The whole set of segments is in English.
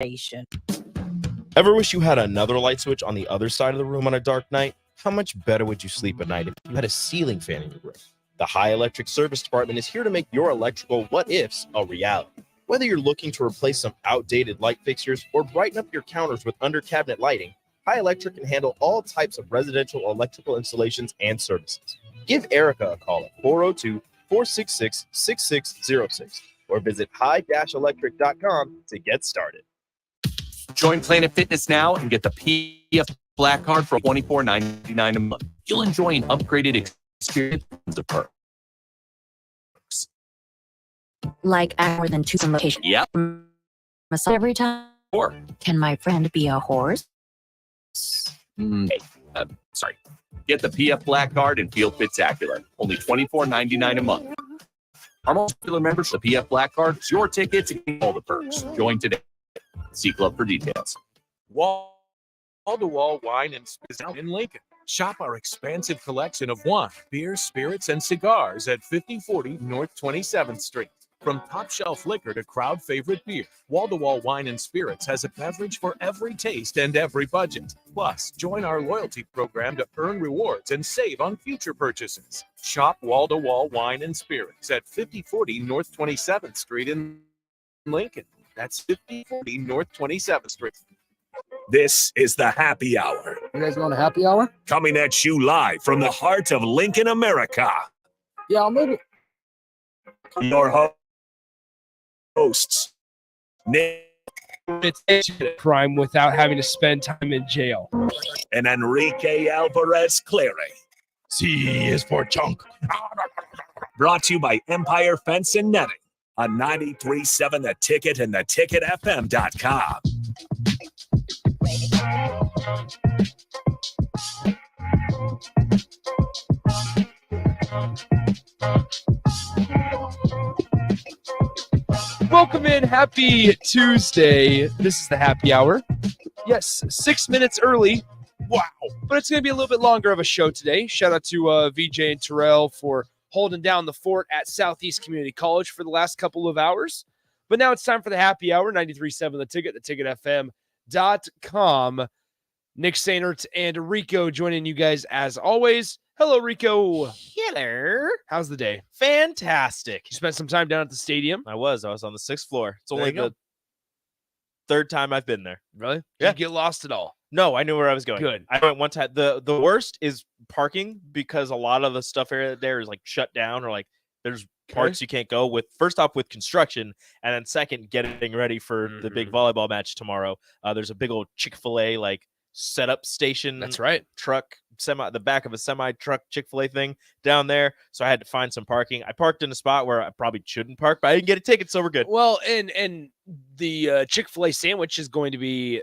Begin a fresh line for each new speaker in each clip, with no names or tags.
Nation.
Ever wish you had another light switch on the other side of the room on a dark night? How much better would you sleep at night if you had a ceiling fan in your room? The High Electric Service Department is here to make your electrical what-ifs a reality. Whether you're looking to replace some outdated light fixtures or brighten up your counters with under-cabinet lighting, High Electric can handle all types of residential electrical installations and services. Give Erica a call at 402-466-6606 or visit high-electric.com to get started.
Join Planet Fitness now and get the PF Black Card for $24.99 a month. You'll enjoy an upgraded experience of perks.
Like more than 2 locations.
Yep.
Massage every time.
Or
Can my friend be a horse?
sorry. Get the PF Black Card and feel spectacular. Only $24.99 a month. Our most popular members, the PF Black Card, is your ticket to get all the perks. Join today. See Club for details.
Wall-to-wall wine and spirits in Lincoln. Shop our expansive collection of wine, beer, spirits, and cigars at 5040 North 27th Street. From top-shelf liquor to crowd-favorite beer, Wall-to-Wall Wine and Spirits has a beverage for every taste and every budget. Plus, join our loyalty program to earn rewards and save on future purchases. Shop Wall-to-Wall Wine and Spirits at 5040 North 27th Street in Lincoln. That's 5040 North 27th Street.
This is the Happy Hour.
You guys going to happy hour?
Coming at you live from the heart of Lincoln, America.
Yeah, I'll maybe.
Your hosts, Nick
It's crime without having to spend time in jail.
and Enrique Alvarez Clary.
C is for chunk.
Brought to you by Empire Fence and Netting on 93.7 The Ticket and theticketfm.com.
Welcome in. Happy Tuesday. This is the happy hour. Yes, 6 minutes early. Wow. But it's going to be a little bit longer of a show today. Shout out to VJ and Terrell for holding down the fort at Southeast Community College for the last couple of hours. But now it's time for the happy hour, 93.7 The Ticket, theticketfm.com. Nick Sainert and Rico joining you guys as always. Hello, Rico.
Hello.
How's the day?
Fantastic.
You spent some time down at the stadium?
I was on the 6th floor. It's
There
only
you go.
the third time I've been there.
Really? Did
Yeah.
you get lost at all?
No, I knew where I was going.
Good.
I went one time. The worst is parking because a lot of the stuff there is like shut down or like there's parts you can't go with. First off with construction, and then second getting ready for the big volleyball match tomorrow. There's a big old Chick-fil-A like setup station.
That's right.
Truck the back of a semi truck Chick-fil-A thing down there. So I had to find some parking. I parked in a spot where I probably shouldn't park, but I didn't get a ticket, so we're good.
Well, and the Chick-fil-A sandwich is going to be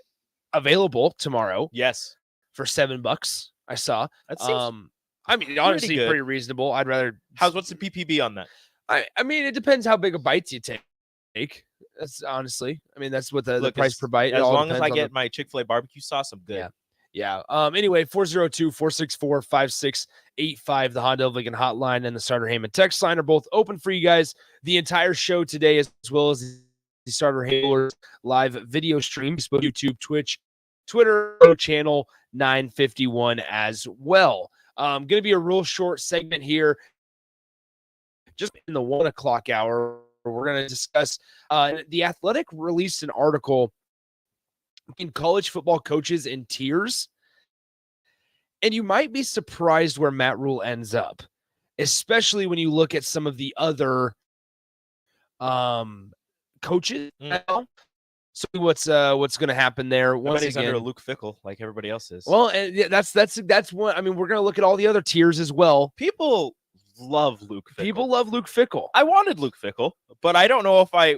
available tomorrow.
Yes.
For $7. I saw.
That seems
I mean, honestly,
good.
pretty reasonable. I'd rather.
What's the PPB on that?
I mean, it depends how big a bites you take. That's honestly. I mean, that's what the price per bite.
As long as I get my Chick-fil-A barbecue sauce, I'm good.
Yeah. Anyway, 402-464-5685, the Honda of Lincoln hotline and the Starter Heyman text line are both open for you guys the entire show today, as well as the Starter Heyman live video stream, Facebook, YouTube, Twitch, Twitter, channel 951 as well. Going to be a real short segment here. Just in the 1 o'clock hour, we're going to discuss The Athletic released an article in college football coaches in tiers. And you might be surprised where Matt Rule ends up, especially when you look at some of the other coaches now. So what's going to happen there? Once again,
under Luke Fickell, like everybody else is.
Well, and that's one. I mean, we're going to look at all the other tiers as well.
People love Luke Fickell.
People love Luke Fickell.
I wanted Luke Fickell, but I don't know if I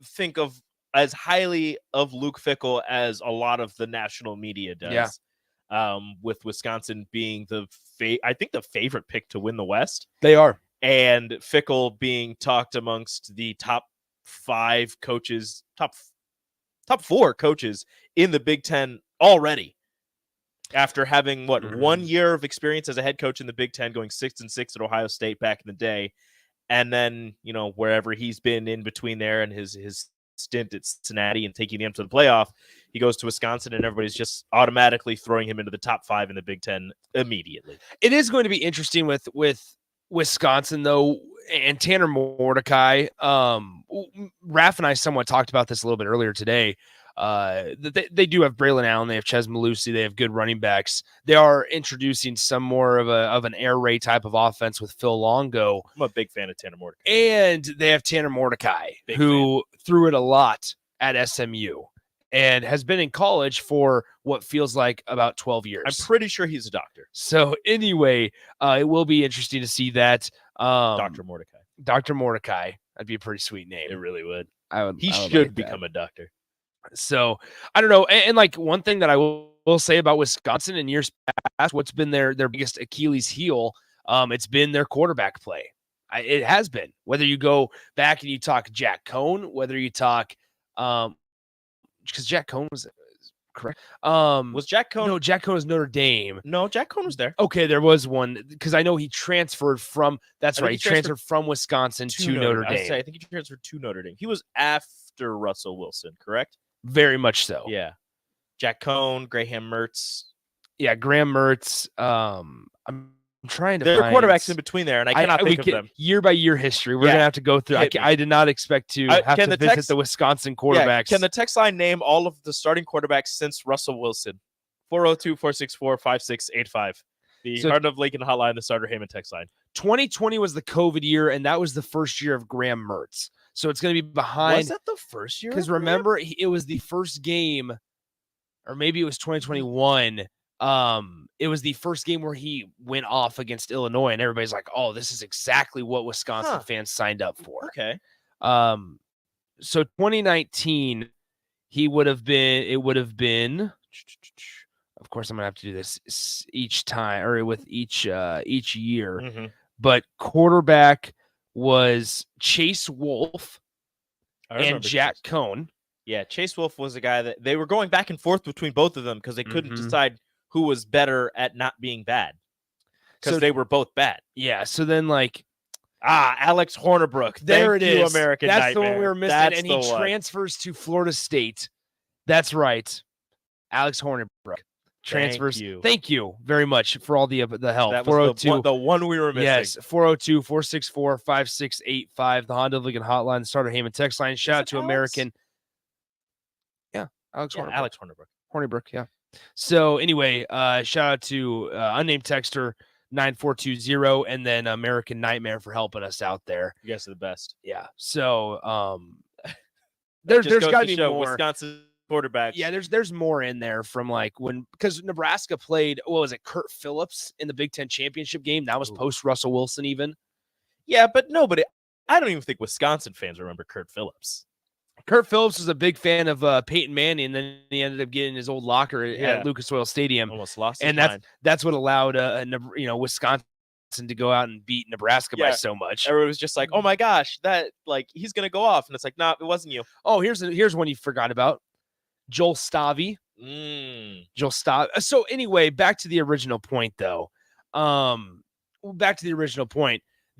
think of as highly of Luke Fickell as a lot of the national media does.
Yeah.
With Wisconsin being I think the favorite pick to win the West.
They are.
And Fickell being talked amongst the top 5 coaches, top 4 coaches in the Big Ten already. After having 1 year of experience as a head coach in the Big Ten, going 6-6 at Ohio State back in the day, and then wherever he's been in between there and his stint at Cincinnati and taking them to the playoff. He goes to Wisconsin, and everybody's just automatically throwing him into the top 5 in the Big Ten immediately.
It is going to be interesting with Wisconsin, though, and Tanner Mordecai. Raph and I somewhat talked about this a little bit earlier today. They do have Braylon Allen, they have Ches Malusi, they have good running backs. They are introducing some more of an air raid type of offense with Phil Longo.
I'm a big fan of Tanner Mordecai.
And they have Tanner Mordecai, who threw it a lot at SMU and has been in college for what feels like about 12 years.
I'm pretty sure he's a doctor.
So anyway, it will be interesting to see that.
Dr. Mordecai.
Dr. Mordecai. That'd be a pretty sweet name.
It really would.
He
should
like
become a doctor.
So I don't know. And like one thing that I will say about Wisconsin in years past, what's been their biggest Achilles heel, it's been their quarterback play. It has been. Whether you go back and you talk Jack Cohn, whether you talk because Jack Cohn was correct.
Was Jack Cohn?
No, Jack Cohn was Notre Dame.
No, Jack Cohn was there.
Okay, there was one because I know he transferred from. That's right. He transferred from Wisconsin to Notre Dame.
I think he transferred to Notre Dame. He was after Russell Wilson, correct?
Very much so.
Yeah. Jack Cohn, Graham Mertz.
Yeah, Graham Mertz. I'm trying to
there
find...
are quarterbacks in between there, and I cannot think of them.
Year by year history. We're going to have to go through. I did not expect to have to visit the Wisconsin quarterbacks.
Yeah, can the text line name all of the starting quarterbacks since Russell Wilson? 402-464-5685. The Arneal of Lincoln hotline, the Starter Heyman text line.
2020 was the COVID year, and that was the first year of Graham Mertz. So it's going to be behind.
Was that the first year?
Because remember, it was the first game, or maybe it was 2021. It was the first game where he went off against Illinois, and everybody's like, "Oh, this is exactly what Wisconsin fans signed up for."
Okay.
So 2019, it would have been. Of course, I'm gonna have to do this each time or with each year.
Mm-hmm.
But quarterback was Chase Wolf and Jack Cohn.
Yeah, Chase Wolf was a guy that they were going back and forth between both of them because they couldn't decide who was better at not being bad because they were both bad.
Yeah, so then
Alex Hornibrook.
There it is.
American
That's
Nightmare.
the one we were missing, and he transfers to Florida State. That's right. Alex Hornibrook transfers. Thank you very much for all the help.
That was the one we were missing.
Yes, 402-464-5685, the Honda of Lincoln hotline, the Starter Heyman text line. Shout out to American. Yeah, Alex Hornibrook, yeah. So anyway, shout out to unnamed texter 9420 and then American Nightmare for helping us out there.
You guys are the best.
Yeah. So there's got to be more.
Wisconsin quarterbacks.
Yeah, there's more in there from because Nebraska played, what was it, Kurt Phillips in the Big Ten championship game. That was post Russell Wilson even.
Yeah, but I don't even think Wisconsin fans remember Kurt Phillips.
Kurt Phillips was a big fan of Peyton Manning, and then he ended up getting his old locker at Lucas Oil Stadium.
Almost lost
his mind. That's what allowed Wisconsin to go out and beat Nebraska by so much.
Everyone was just like, "Oh my gosh, that he's gonna go off," and it's like, "No, it wasn't you."
Oh, here's one you forgot about. Joel Stavi. Joel Stavi. So anyway, back to the original point, though. The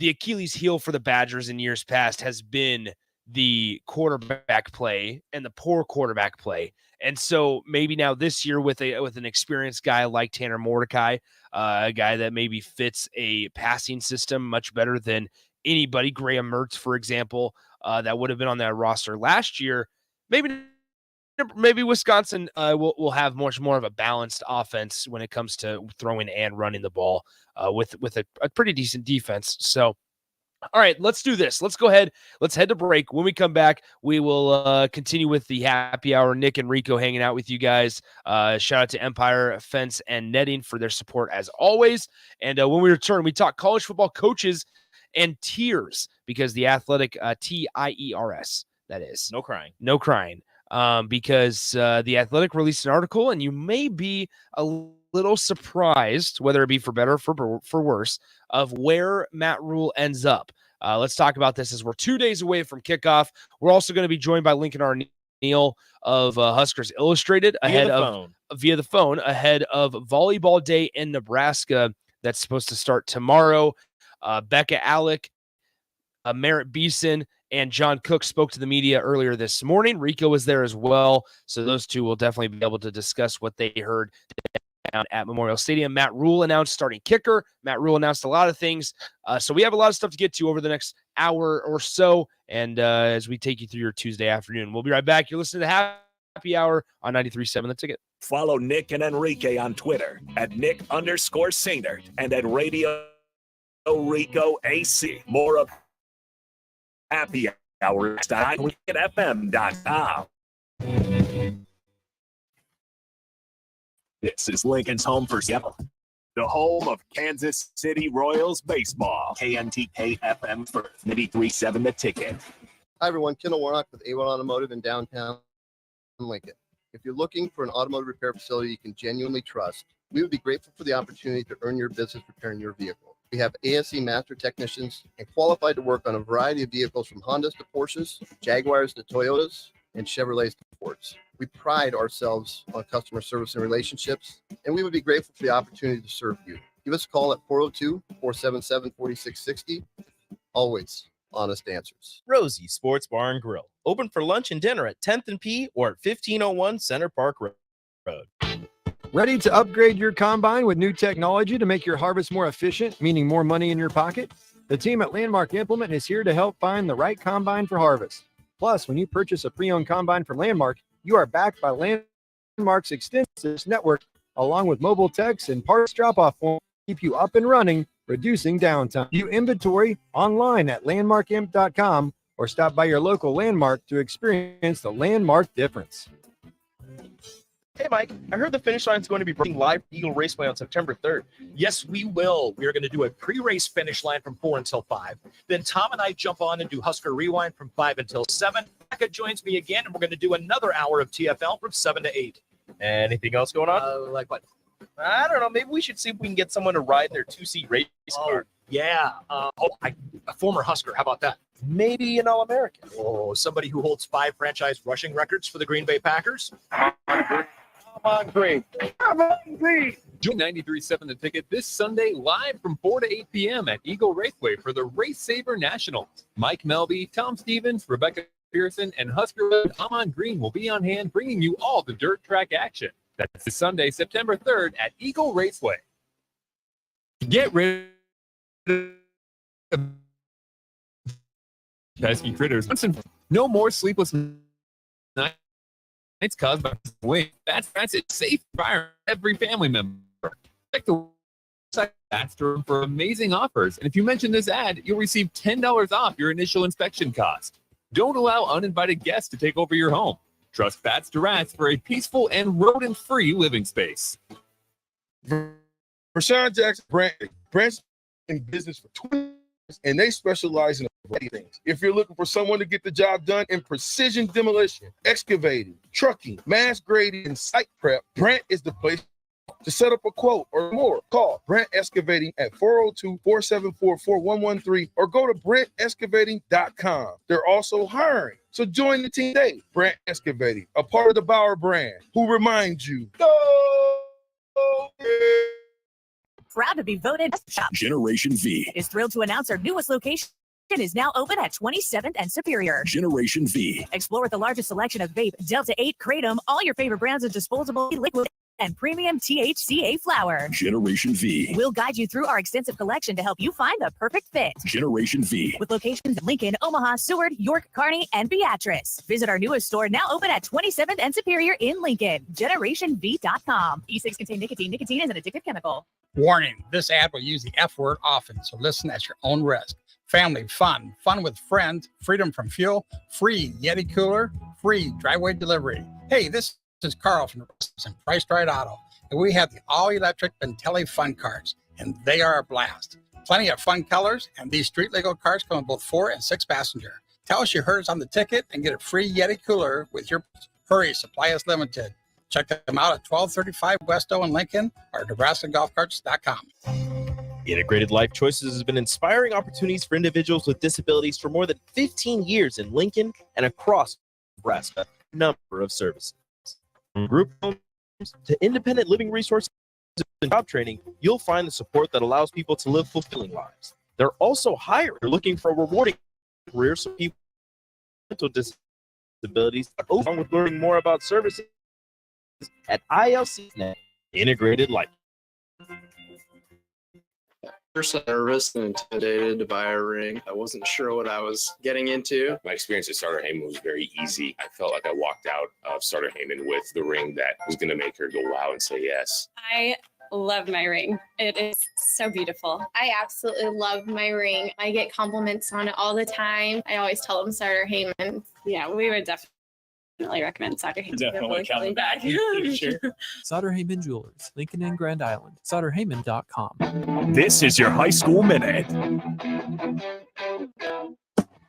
Achilles heel for the Badgers in years past has been the quarterback play and the poor quarterback play. And so maybe now this year with an experienced guy like Tanner Mordecai, a guy that maybe fits a passing system much better than anybody, Graham Mertz, for example, that would have been on that roster last year, maybe Wisconsin will have much more of a balanced offense when it comes to throwing and running the ball with a pretty decent defense. So, all right, let's do this. Let's go ahead. Let's head to break. When we come back, we will continue with the happy hour. Nick and Rico hanging out with you guys. Shout out to Empire Fence and Netting for their support as always. And when we return, we talk college football coaches and tiers because the Athletic TIERS, that is.
No crying.
Because the Athletic released an article, and you may be a little surprised, whether it be for better or for worse, of where Matt Rule ends up. Let's talk about this as we're 2 days away from kickoff. We're also going to be joined by Lincoln Arneal of Huskers Illustrated via the phone ahead of Volleyball Day in Nebraska that's supposed to start tomorrow. Becca Alec, Merritt Beeson, and John Cook spoke to the media earlier this morning. Rico was there as well, so those two will definitely be able to discuss what they heard down at Memorial Stadium. Matt Rule announced starting kicker. Matt Rule announced a lot of things, so we have a lot of stuff to get to over the next hour or so, and as we take you through your Tuesday afternoon. We'll be right back. You're listening to Happy Hour on 93.7 The Ticket.
Follow Nick and Enrique on Twitter at Nick_Sainert and at Radio Rico AC. More of Happy Hour at FM.com. This is Lincoln's home for Seattle, the home of Kansas City Royals baseball. KNTK FM for 93.7 The Ticket.
Hi, everyone. Kendall Warnock with A1 Automotive in downtown Lincoln. If you're looking for an automotive repair facility you can genuinely trust, we would be grateful for the opportunity to earn your business repairing your vehicle. We have ASE master technicians and qualified to work on a variety of vehicles from Hondas to Porsches, Jaguars to Toyotas, and Chevrolets to Fords. We pride ourselves on customer service and relationships, and we would be grateful for the opportunity to serve you. Give us a call at 402-477-4660. Always honest answers.
Rosie Sports Bar and Grill, open for lunch and dinner at 10th and P or at 1501 Center Park Road.
Ready to upgrade your combine with new technology to make your harvest more efficient, meaning more money in your pocket? The team at Landmark Implement is here to help find the right combine for harvest. Plus, when you purchase a pre-owned combine from Landmark, you are backed by Landmark's extensive network, along with mobile techs and parts drop-off points to keep you up and running, reducing downtime. View inventory online at landmarkimp.com or stop by your local Landmark to experience the Landmark difference.
Hey, Mike, I heard the finish line is going to be breaking live at Eagle Raceway on September 3rd.
Yes, we will. We are going to do a pre-race finish line from 4 until 5. Then Tom and I jump on and do Husker Rewind from 5 until 7. Becca joins me again, and we're going to do another hour of TFL from 7 to 8.
Anything else going on?
Like what?
I don't know. Maybe we should see if we can get someone to ride in their 2-seat race car.
Yeah. A former Husker. How about that?
Maybe an All-American.
Oh, somebody who holds 5 franchise rushing records for the Green Bay Packers.
Come on, Green. Join 93.7 The Ticket this Sunday live from 4 to 8 p.m. at Eagle Raceway for the Race Saver Nationals. Mike Melby, Tom Stevens, Rebecca Pearson, and Husker Amon Green will be on hand bringing you all the dirt track action. That's this Sunday, September 3rd at Eagle Raceway. Get rid of pesky critters. No more sleepless nights. It's caused by weight. That's a safe environment for every family member. Check the website for amazing offers. And if you mention this ad, you'll receive $10 off your initial inspection cost. Don't allow uninvited guests to take over your home. Trust Bats to Rats for a peaceful and rodent-free living space.
Rashawn Jackson Brand's in business for 20 years, and they specialize in a variety of things. If you're looking for someone to get the job done in precision demolition, excavating, trucking, mass grading, and site prep, Brant is the place to set up a quote or more. Call Brant Excavating at 402-474-4113 or go to BrantExcavating.com. They're also hiring, so join the team today. Brant Excavating, a part of the Bauer brand, who reminds you, go!
Proud to be voted Best Shop.
Generation V
Is thrilled to announce our newest location is now open at 27th and Superior.
Generation V.
Explore with the largest selection of vape, Delta 8, Kratom, all your favorite brands of disposable liquid, and premium THCA flower.
Generation V.
We'll guide you through our extensive collection to help you find the perfect fit.
Generation V.
With locations in Lincoln, Omaha, Seward, York, Kearney, and Beatrice. Visit our newest store now open at 27th and Superior in Lincoln. GenerationV.com. E6 contain nicotine. Nicotine is an addictive chemical.
Warning, this ad will use the F word often, so listen at your own risk. Family fun, fun with friends, freedom from fuel, free Yeti cooler, free driveway delivery. Hey, this is Carl from Price Right Auto, and we have the all-electric Bentelli Fun Cars, and they are a blast. Plenty of fun colors, and these street-legal cars come with both 4 and 6 passenger. Tell us you heard us on the ticket and get a free Yeti cooler with your hurry. Supply is limited. Check them out at 1235 West O in Lincoln or NebraskaGolfCarts.com.
Integrated Life Choices has been inspiring opportunities for individuals with disabilities for more than 15 years in Lincoln and across Nebraska. Number of services. From group homes to independent living resources and job training, you'll find the support that allows people to live fulfilling lives. They're also hiring. They're looking for a rewarding career so people mental disabilities, along with learning more about services at ILCnet Integrated Life.
First, nervous and intimidated to buy a ring. I wasn't sure what I was getting into.
My experience at Starter Heyman was very easy. I felt like I walked out of Starter Heyman with the ring that was going to make her go wow and say yes.
I love my ring. It is so beautiful.
I absolutely love my ring. I get compliments on it all the time. I always tell them Starter Heyman.
Yeah, we would definitely recommend Starter Heyman.
Definitely coming back. Sure.
Sutter Heyman Jewelers, Lincoln and Grand Island. SutterHeyman.com.
This is your high school minute.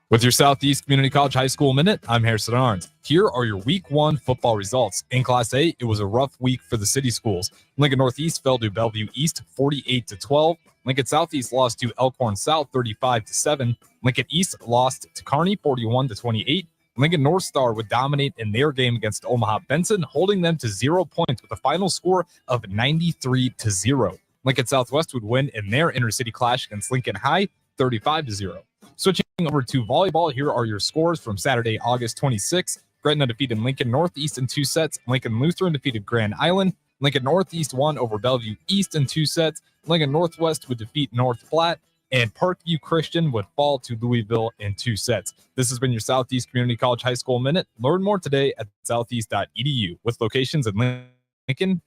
With your Southeast Community College High School Minute, I'm Harrison Arns. Here are your Week 1 football results. In Class A, it was a rough week for the city schools. Lincoln Northeast fell to Bellevue East 48-12. Lincoln Southeast lost to Elkhorn South 35-7. Lincoln East lost to Kearney 41-28. Lincoln North Star would dominate in their game against Omaha Benson, holding them to 0 points with a final score of 93-0. Lincoln Southwest would win in their intercity clash against Lincoln High 35-0. Switching over to volleyball, here are your scores from Saturday, August 26th. Gretna defeated Lincoln Northeast in 2 sets. Lincoln Lutheran defeated Grand Island. Lincoln Northeast won over Bellevue East in 2 sets. Lincoln Northwest would defeat North Platte. And Parkview Christian would fall to Louisville in 2 sets. This has been your Southeast Community College High School Minute. Learn more today at southeast.edu with locations in Lincoln,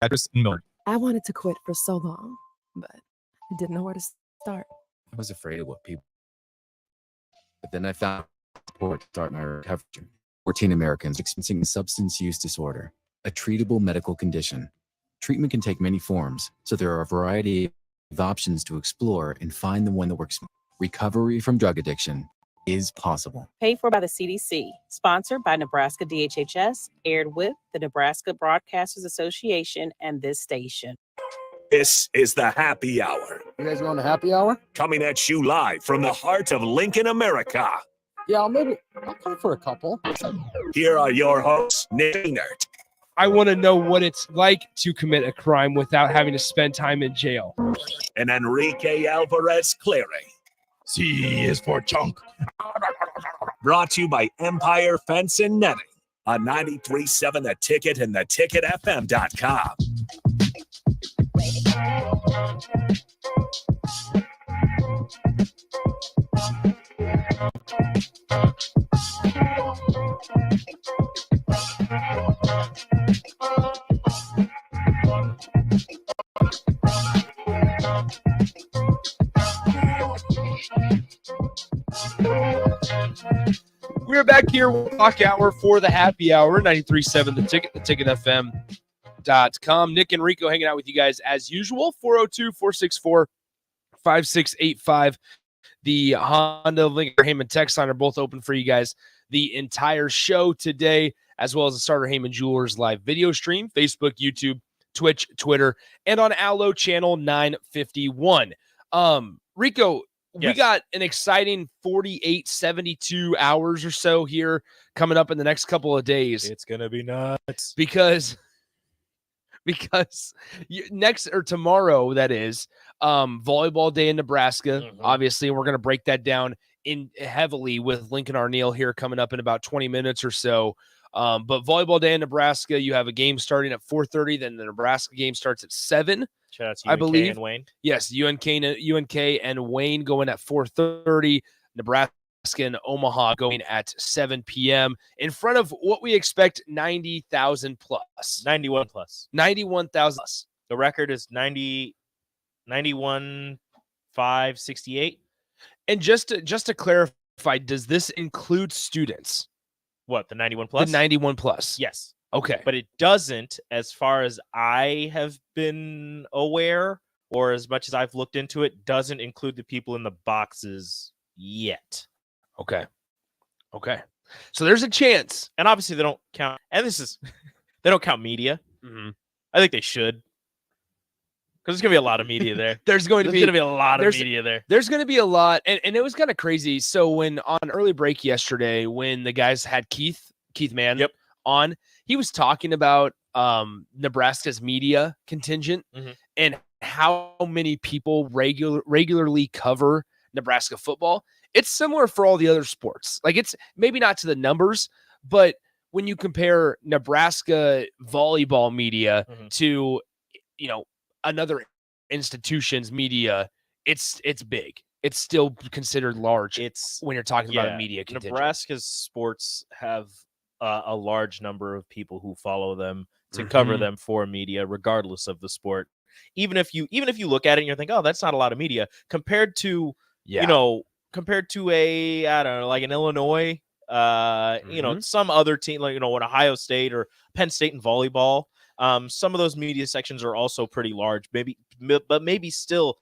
Beatrice, and Millard.
I wanted to quit for so long, but I didn't know where to start.
I was afraid of what people. But then I found support to start my recovery. 14 Americans experiencing a substance use disorder, a treatable medical condition. Treatment can take many forms, so there are a variety of options to explore and find the one that works. Recovery from drug addiction is possible.
Paid for by the CDC, sponsored by Nebraska DHHS, aired with the Nebraska Broadcasters Association and this station.
This is the Happy Hour.
You guys going to happy hour?
Coming at you live from the heart of Lincoln, America.
Yeah, I'll come for a couple.
Here are your hosts, Nick Nert.
I want to know what it's like to commit a crime without having to spend time in jail.
And Enrique Alvarez Clary.
C is for chunk.
Brought to you by Empire Fence and Netting on 93.7 The Ticket and theticketfm.com.
We're back here, clock hour for the happy hour, 93.7 The Ticket, theticketfm.com. Nick and Rico hanging out with you guys as usual, 402-464-5685. The Honda Lincoln Heyman text line are both open for you guys the entire show today, as well as the Starter Heyman Jewelers live video stream, Facebook, YouTube, Twitch, Twitter, and on Allo channel 951. Rico, we got an exciting 48, 72 hours or so here coming up in the next couple of days.
It's going to be nuts.
Because next or tomorrow, that is, volleyball day in Nebraska. Obviously, we're going to break that down in heavily with Lincoln Arneal here coming up in about 20 minutes or so. But volleyball day in Nebraska, you have a game starting at 4:30. Then the Nebraska game starts at 7.
Shout out to
I
UNK
believe.
and Wayne.
Yes, UNK and Wayne going at 4:30. Nebraska and Omaha going at 7 p.m. in front of what we expect 90,000 plus.
91 plus.
91,000 plus.
The record is 91,568.
And just to clarify, does this include students?
What, the 91 plus?
The 91 plus.
Yes.
Okay.
But it doesn't, as far as I have been aware, or as much as I've looked into it, doesn't include the people in the boxes yet.
Okay. So there's a chance.
And obviously they don't count. And they don't count media.
Mm-hmm.
I think they should. Because there's going to be a lot of media there.
There's going to be
a lot of media there.
There's going to be a lot. And it was kind of crazy. So when on early break yesterday, when the guys had Keith Mann on, he was talking about Nebraska's media contingent and how many people regularly cover Nebraska football. it's similar for all the other sports. Like, it's maybe not to the numbers, but when you compare Nebraska volleyball media to, another institution's media, it's big. It's still considered large.
It's
when you're talking about a media contingent.
Nebraska's sports have a large number of people who follow them to cover them for media, regardless of the sport. Even if you look at it and you think, oh, that's not a lot of media compared to compared to a, I don't know, like an Illinois, some other team, like, an Ohio State or Penn State in volleyball. Some of those media sections are also pretty large, but maybe still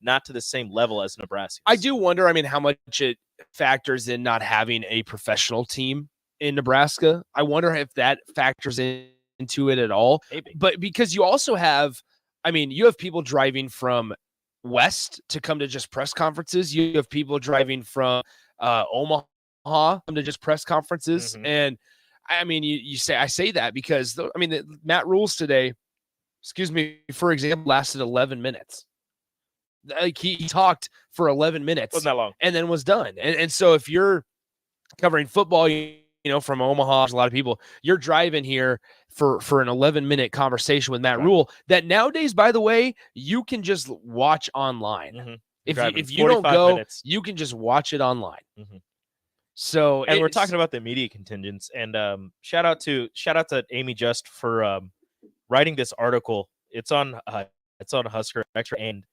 not to the same level as Nebraska.
I do wonder, how much it factors in not having a professional team in Nebraska. I wonder if that factors into it at all.
Maybe.
But because you also have, you have people driving from West to come to just press conferences. You have people driving from Omaha come to just press conferences. And I say that because Matt Rules today, for example, lasted 11 minutes. Like, he talked for 11 minutes.
Wasn't that long.
And then was done. And so if you're covering football, from Omaha, there's a lot of people, you're driving here for an 11-minute conversation with Matt Rule that nowadays, by the way, you can just watch online. If you don't go, you can just watch it online. So,
and we're talking about the media contingents, and shout out to Amy Just for writing this article. It's on Husker Extra, and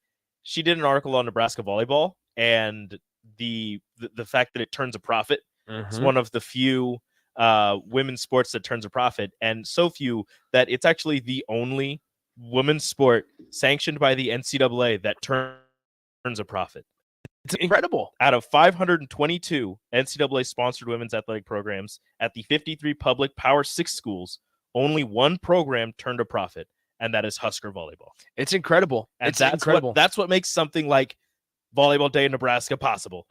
she did an article on Nebraska volleyball and the fact that it turns a profit. It's one of the few women's sports that turns a profit, and so few that it's actually the only women's sport sanctioned by the NCAA that turns a profit.
It's incredible.
Out of 522 NCAA-sponsored women's athletic programs at the 53 public Power 6 schools, only one program turned a profit, and that is Husker volleyball.
It's incredible.
And
it's incredible.
That's what makes something like Volleyball Day in Nebraska possible,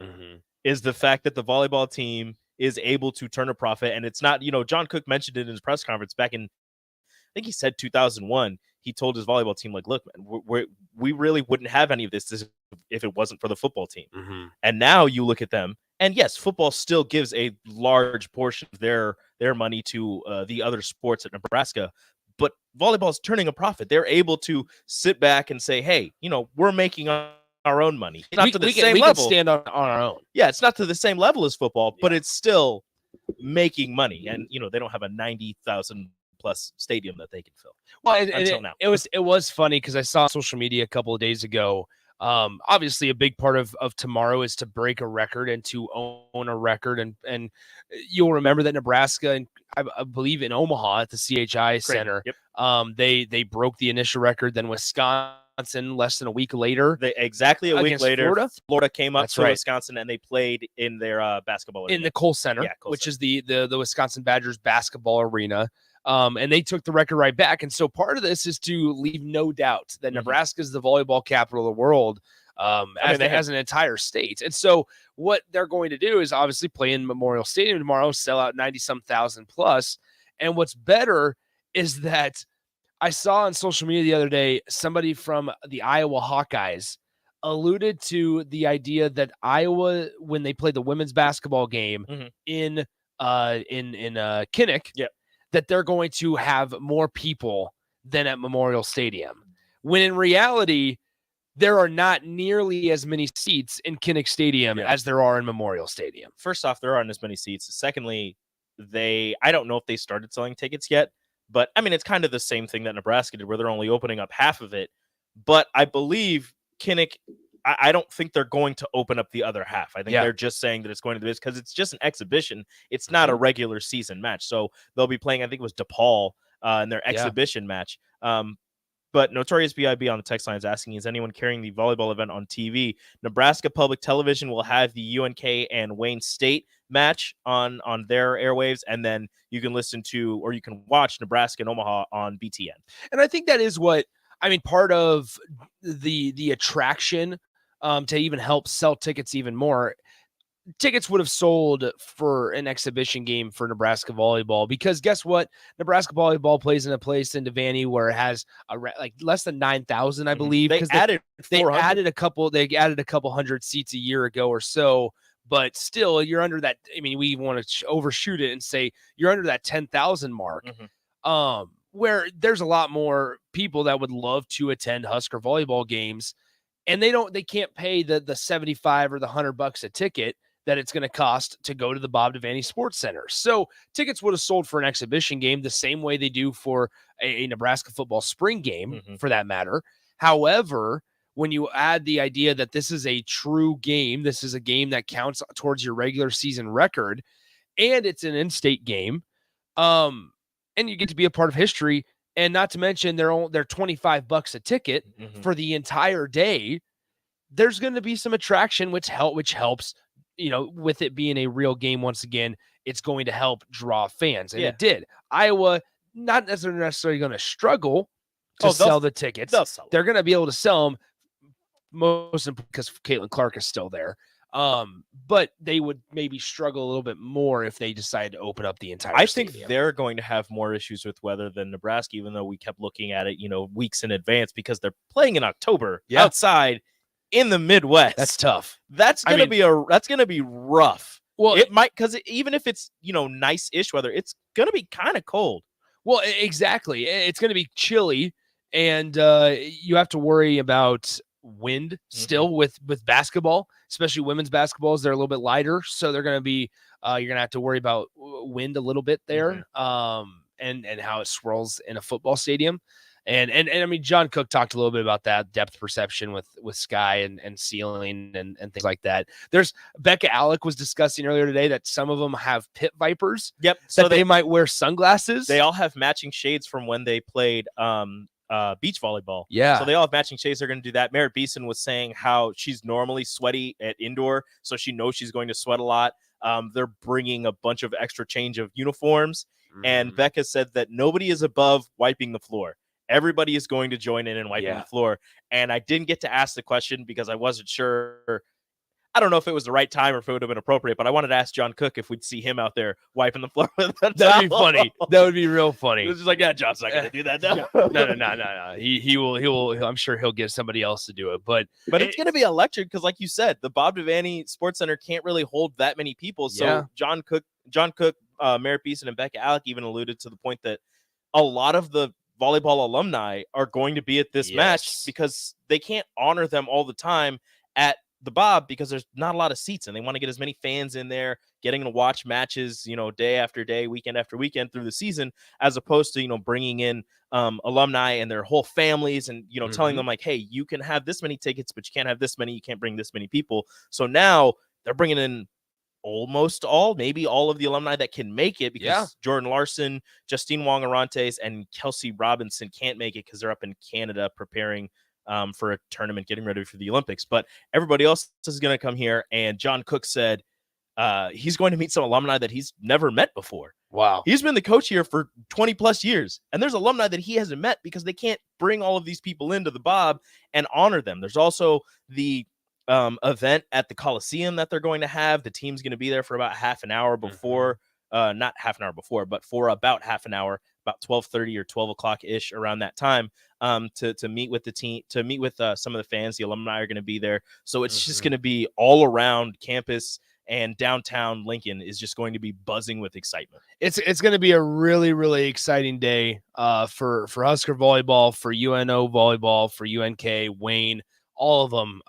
is the fact that the volleyball team is able to turn a profit. And it's not, John Cook mentioned it in his press conference back in, I think he said 2001. He told his volleyball team, like, look, man, we really wouldn't have any of this if it wasn't for the football team. And now you look at them, and yes, football still gives a large portion of their money to the other sports at Nebraska, but volleyball is turning a profit. They're able to sit back and say, hey, we're making our own money. It's not to the same level.
We can stand on our own.
Yeah, it's not to the same level as football, but it's still making money. And they don't have a 90,000 plus stadium that they can fill.
Well,
until now.
It was funny because I saw on social media a couple of days ago. Obviously, a big part of tomorrow is to break a record and to own a record, and you'll remember that Nebraska, and I believe in Omaha at the CHI Center, they broke the initial record. Then Wisconsin, less than a week later,
exactly a week later, Florida came up
That's
to
right.
Wisconsin, and they played in their basketball arena.
In the Kohl Center, which is the Wisconsin Badgers basketball arena. And they took the record right back. And so part of this is to leave no doubt that Nebraska is the volleyball capital of the world, as an entire state. And so what they're going to do is obviously play in Memorial Stadium tomorrow, sell out 90-some thousand plus. And what's better is that I saw on social media the other day, somebody from the Iowa Hawkeyes alluded to the idea that Iowa, when they played the women's basketball game in Kinnick, that they're going to have more people than at Memorial Stadium. When in reality, there are not nearly as many seats in Kinnick Stadium as there are in Memorial Stadium.
First off, there aren't as many seats. Secondly, I don't know if they started selling tickets yet, but it's kind of the same thing that Nebraska did, where they're only opening up half of it. But I believe Kinnick, I don't think they're going to open up the other half. I think they're just saying that it's going to be this because it's just an exhibition. It's not a regular season match. So they'll be playing, I think it was DePaul in their exhibition match. But Notorious B.I.B. on the text line is asking, is anyone carrying the volleyball event on TV? Nebraska Public Television will have the UNK and Wayne State match on their airwaves, and then you can listen to, or you can watch Nebraska and Omaha on BTN.
And I think that is what, part of the attraction to even help sell tickets even more. Tickets would have sold for an exhibition game for Nebraska volleyball, because guess what? Nebraska volleyball plays in a place in Devaney where it has less than 9,000, I believe.
They added
a couple hundred seats a year ago or so, but still you're under that. I mean, we want to overshoot it and say you're under that 10,000 mark. Where there's a lot more people that would love to attend Husker volleyball games, and they can't pay the 75 or the $100 a ticket that it's going to cost to go to the Bob Devaney Sports Center. So tickets would have sold for an exhibition game the same way they do for a Nebraska football spring game, for that matter. However, when you add the idea that this is a true game, this is a game that counts towards your regular season record, and it's an in-state game, and you get to be a part of history, and not to mention they're $25 a ticket for the entire day. There's going to be some attraction, which helps. With it being a real game, once again, it's going to help draw fans, and it did. Iowa not necessarily going to struggle to sell the tickets. They're going to be able to sell them, most because Caitlin Clark is still there. But they would maybe struggle a little bit more if they decide to open up the entire
I
stadium.
think they're going to have more issues with weather than Nebraska, even though we kept looking at it, weeks in advance, because they're playing in October outside in the Midwest.
That's tough.
That's going to be rough.
Well,
it might, because even if it's, nice-ish weather, it's going to be kind of cold.
Well, exactly. It's going to be chilly, and you have to worry about wind still with basketball, especially women's basketballs. They're a little bit lighter, so they're going to be you're going to have to worry about wind a little bit there, and how it swirls in a football stadium. And I mean, John Cook talked a little bit about that depth perception with sky and ceiling and things like that. There's Becca Alec was discussing earlier today that some of them have pit vipers.
Yep.
So
So
they might wear sunglasses.
They all have matching shades from when they played beach volleyball.
Yeah.
So they all have matching shades. They're going to do that. Merritt Beeson was saying how she's normally sweaty at indoor, so she knows she's going to sweat a lot. They're bringing a bunch of extra change of uniforms. And Becca said that nobody is above wiping the floor. Everybody is going to join in and wiping the floor. And I didn't get to ask the question because I wasn't sure. I don't know if it was the right time or if it would have been appropriate, but I wanted to ask John Cook if we'd see him out there wiping the floor with a
That'd be
towel.
funny. That would be real funny.
It was just like, yeah, John's not going to do that now.
No. He will. I'm sure he'll get somebody else to do it. But
it's going to be electric because, like you said, the Bob Devaney Sports Center can't really hold that many people. So John Cook, Merritt Beeson, and Becca Alec even alluded to the point that a lot of the volleyball alumni are going to be at this match because they can't honor them all the time at the Bob because there's not a lot of seats, and they want to get as many fans in there getting to watch matches, day after day, weekend after weekend through the season, as opposed to, bringing in alumni and their whole families and, telling them like, hey, you can have this many tickets, but you can't have this many, you can't bring this many people. So now they're bringing in almost maybe all of the alumni that can make it because Jordan Larson, Justine Wong-Arantes, and Kelsey Robinson can't make it because they're up in Canada preparing for a tournament, getting ready for the Olympics. But everybody else is going to come here. And John Cook said he's going to meet some alumni that he's never met before.
Wow.
He's been the coach here for 20 plus years. And there's alumni that he hasn't met because they can't bring all of these people into the Bob and honor them. There's also the event at the Coliseum that they're going to have. The team's going to be there for about half an hour before, not half an hour before, but for about half an hour, about 12:30 or 12 o'clock ish around that time, to meet with the team, to meet with some of the fans. The alumni are going to be there. So it's just going to be all around campus, and downtown Lincoln is just going to be buzzing with excitement.
It's going to be a really, really exciting day for Husker volleyball, for UNO volleyball, for UNK, Wayne, all of them.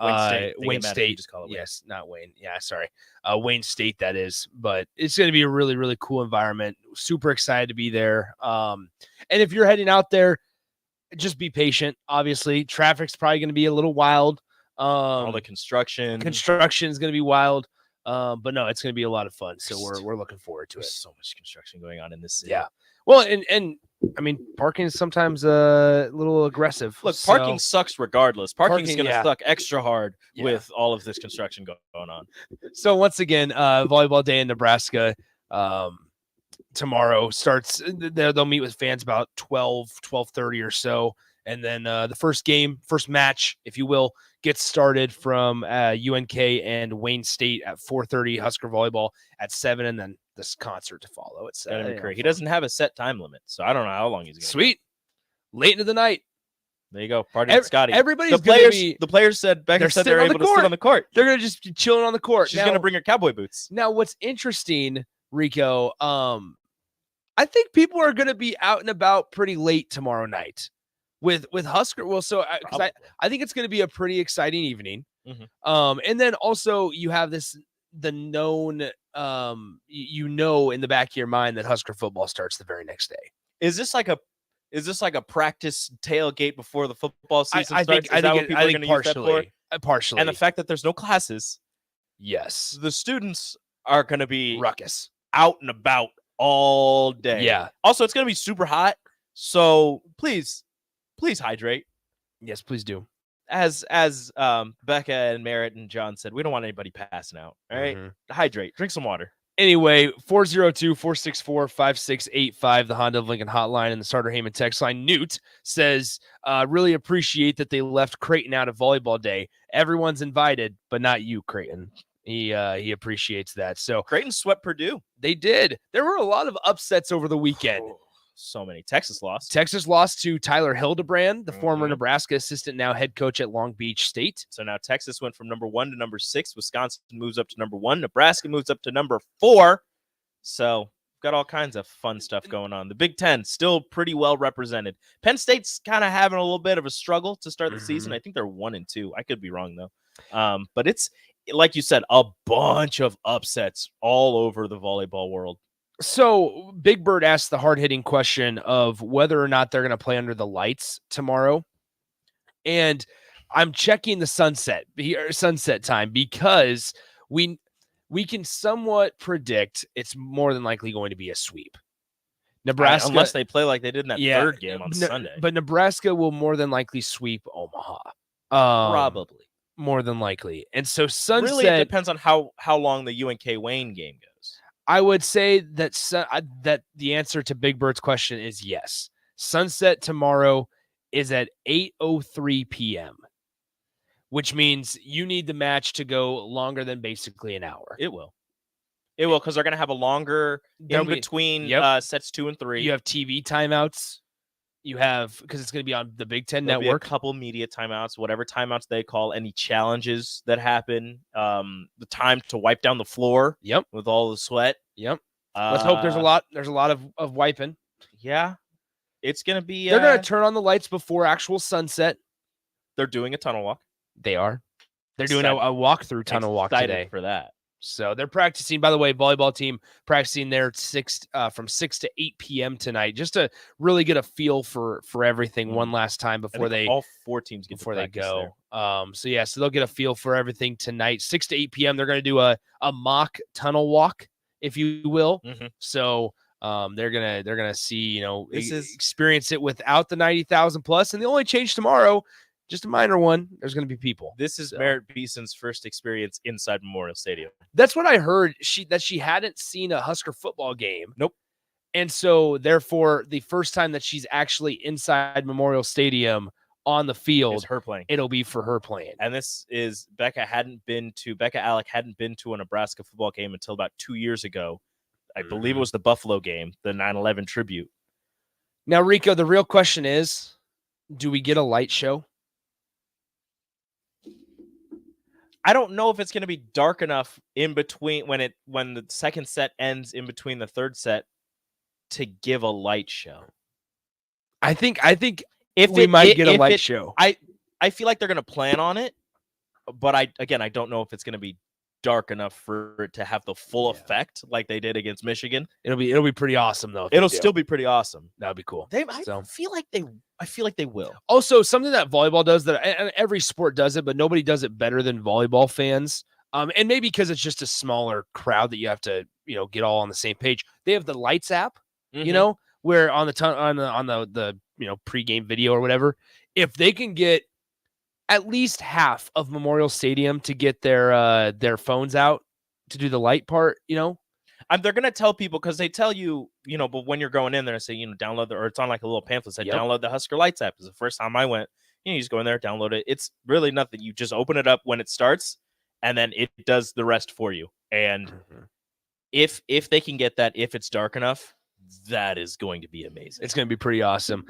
Wayne State.
Just call it
yes, not Wayne. Yeah, sorry. Wayne State, that is. But it's going to be a really, really cool environment. Super excited to be there. And if you're heading out there, just be patient. Obviously, traffic's probably going to be a little wild.
All the construction
is going to be wild. But no, it's going to be a lot of fun. So we're looking forward to it.
There's so much construction going on in this city.
Yeah. Well, and I mean, parking is sometimes a little aggressive.
Look, parking sucks regardless. Parking is going to suck extra hard with all of this construction going on.
So once again, volleyball day in Nebraska tomorrow starts. They'll meet with fans about 12:30 or so. And then the first match, if you will, gets started from UNK and Wayne State at 4:30, Husker volleyball at 7, and then this concert to follow. It's
he doesn't have a set time limit, so I don't know how long he's going to
Sweet. Late into the night.
There you go. Party with Scotty.
Everybody's
the players said Becca said they're able to sit on the court.
They're gonna just be chilling on the court.
She's gonna bring her cowboy boots.
Now, what's interesting, Rico, I think people are gonna be out and about pretty late tomorrow night with Husker. Well, so because I think it's gonna be a pretty exciting evening. And then also you have the known in the back of your mind that Husker football starts the very next day.
Is this like a practice tailgate before the football season starts?
I think partially. Partially.
And the fact that there's no classes.
Yes.
The students are going to be
ruckus
out and about all day.
Yeah.
Also, it's going to be super hot. So please hydrate.
Yes, please do.
As Becca and Merritt and John said, we don't want anybody passing out. All right. Hydrate. Drink some water.
Anyway, 402-464-5685, the Honda of Lincoln hotline and the Starter Heyman text line. Newt says, really appreciate that they left Creighton out of volleyball day. Everyone's invited, but not you, Creighton. He appreciates that. So
Creighton swept Purdue.
They did. There were a lot of upsets over the weekend.
So many. Texas lost
to Tyler Hildebrand, the former Nebraska assistant, now head coach at Long Beach State.
So now Texas went from number 1 to number 6. Wisconsin moves up to number 1. Nebraska moves up to number 4. So we've got all kinds of fun stuff going on. The Big Ten still pretty well represented. Penn State's kind of having a little bit of a struggle to start the season. I think they're 1-2. I could be wrong though. But it's like you said, a bunch of upsets all over the volleyball world.
So Big Bird asked the hard-hitting question of whether or not they're going to play under the lights tomorrow. And I'm checking the sunset time because we can somewhat predict it's more than likely going to be a sweep. Nebraska,
unless they play like they did in that third game on Sunday.
But Nebraska will more than likely sweep Omaha.
Probably.
More than likely. And so sunset...
Really, it depends on how long the UNK Wayne game goes.
I would say that that the answer to Big Bird's question is yes. Sunset tomorrow is at 8:03 p.m., which means you need the match to go longer than basically an hour.
It will because they're going to have a longer in between sets 2 and 3.
You have TV timeouts. You have, because it's going to be on the Big Ten Network.
Be a couple media timeouts, whatever timeouts they call, any challenges that happen, the time to wipe down the floor.
Yep.
With all the sweat.
Yep. Let's hope there's a lot of wiping.
Yeah. It's going to be.
They're going to turn on the lights before actual sunset.
They're doing a tunnel walk.
They are. They're doing a walk-through tunnel walk today.
For that.
So they're practicing, by the way, volleyball team practicing there from 6 to 8 p.m. tonight, just to really get a feel for everything one last time before
all 4 teams get
before they
go.
So they'll get a feel for everything tonight. 6 to 8 p.m. They're going to do a mock tunnel walk, if you will. So they're gonna see, experience it without the 90,000 plus, and the only change tomorrow, just a minor one, there's going to be people.
This is Merritt Beeson's first experience inside Memorial Stadium.
That's what I heard. She hadn't seen a Husker football game.
Nope.
And so therefore the first time that she's actually inside Memorial Stadium on the field,
is her playing.
It'll be for her playing.
And this is Becca Alec hadn't been to a Nebraska football game until about 2 years ago. I believe it was the Buffalo game, the 9/11 tribute.
Now, Rico, the real question is, do we get a light show?
I don't know if it's going to be dark enough in between when the second set ends in between the third set to give a light show.
I think if we might get a light show.
I feel like they're going to plan on it, but I don't know if it's going to be dark enough for it to have the full effect like they did against Michigan.
It'll be pretty awesome though.
It'll still be pretty awesome.
That'd be cool.
I feel like they will.
Also, something that volleyball does and every sport does it, but nobody does it better than volleyball fans. And maybe because it's just a smaller crowd that you have to, get all on the same page. They have the Lights app, where on the pregame video or whatever, if they can get at least half of Memorial Stadium to get their phones out to do the light part,
they're going to tell people, because they tell you, but when you're going in there and say, download or it's on like a little pamphlet that download the Husker Lights app. Is the first time I went, you just go in there, download it. It's really nothing. You just open it up when it starts and then it does the rest for you. And if they can get that, if it's dark enough, that is going to be amazing.
It's going to be pretty awesome.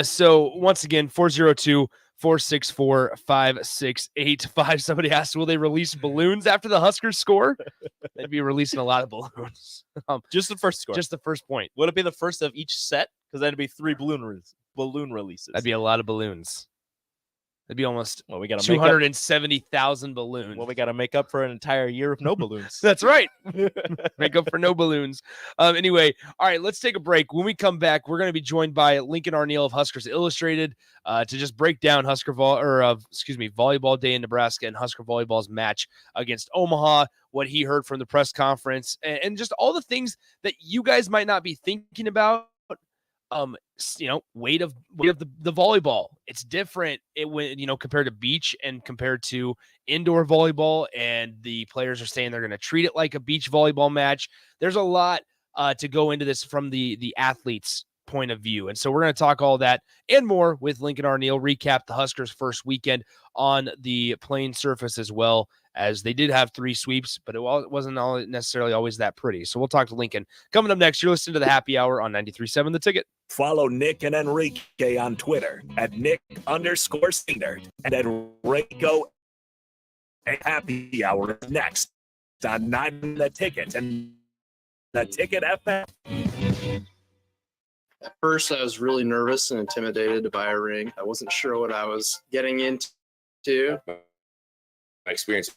So once again, 402-464-5685. Somebody asked, will they release balloons after the Huskers score? They'd be releasing a lot of balloons.
Just the first score.
Just the first point.
Would it be the first of each set? Because that'd be 3 balloon releases.
That'd be a lot of balloons. It'd be almost
we got
270,000 balloons.
Well, we got to make up for an entire year of no balloons.
That's right. Make up for no balloons. Anyway, all right, let's take a break. When we come back, we're going to be joined by Lincoln Arneal of Huskers Illustrated to just break down volleyball day in Nebraska and Husker volleyball's match against Omaha, what he heard from the press conference, and just all the things that you guys might not be thinking about. Weight of the volleyball. It's different compared to beach and compared to indoor volleyball, and the players are saying they're going to treat it like a beach volleyball match. There's a lot to go into this from the athletes' point of view. And so we're going to talk all that and more with Lincoln Arneal, recap the Huskers' first weekend on the playing surface, as well as they did have 3 sweeps, but it wasn't necessarily always that pretty. So we'll talk to Lincoln. Coming up next, you're listening to the Happy Hour on 93.7 The Ticket.
Follow Nick and Enrique on Twitter at Nick_Singert and at Rico. A Happy Hour next on 9 The Ticket and The Ticket FM.
At first, I was really nervous and intimidated to buy a ring. I wasn't sure what I was getting into.
My experience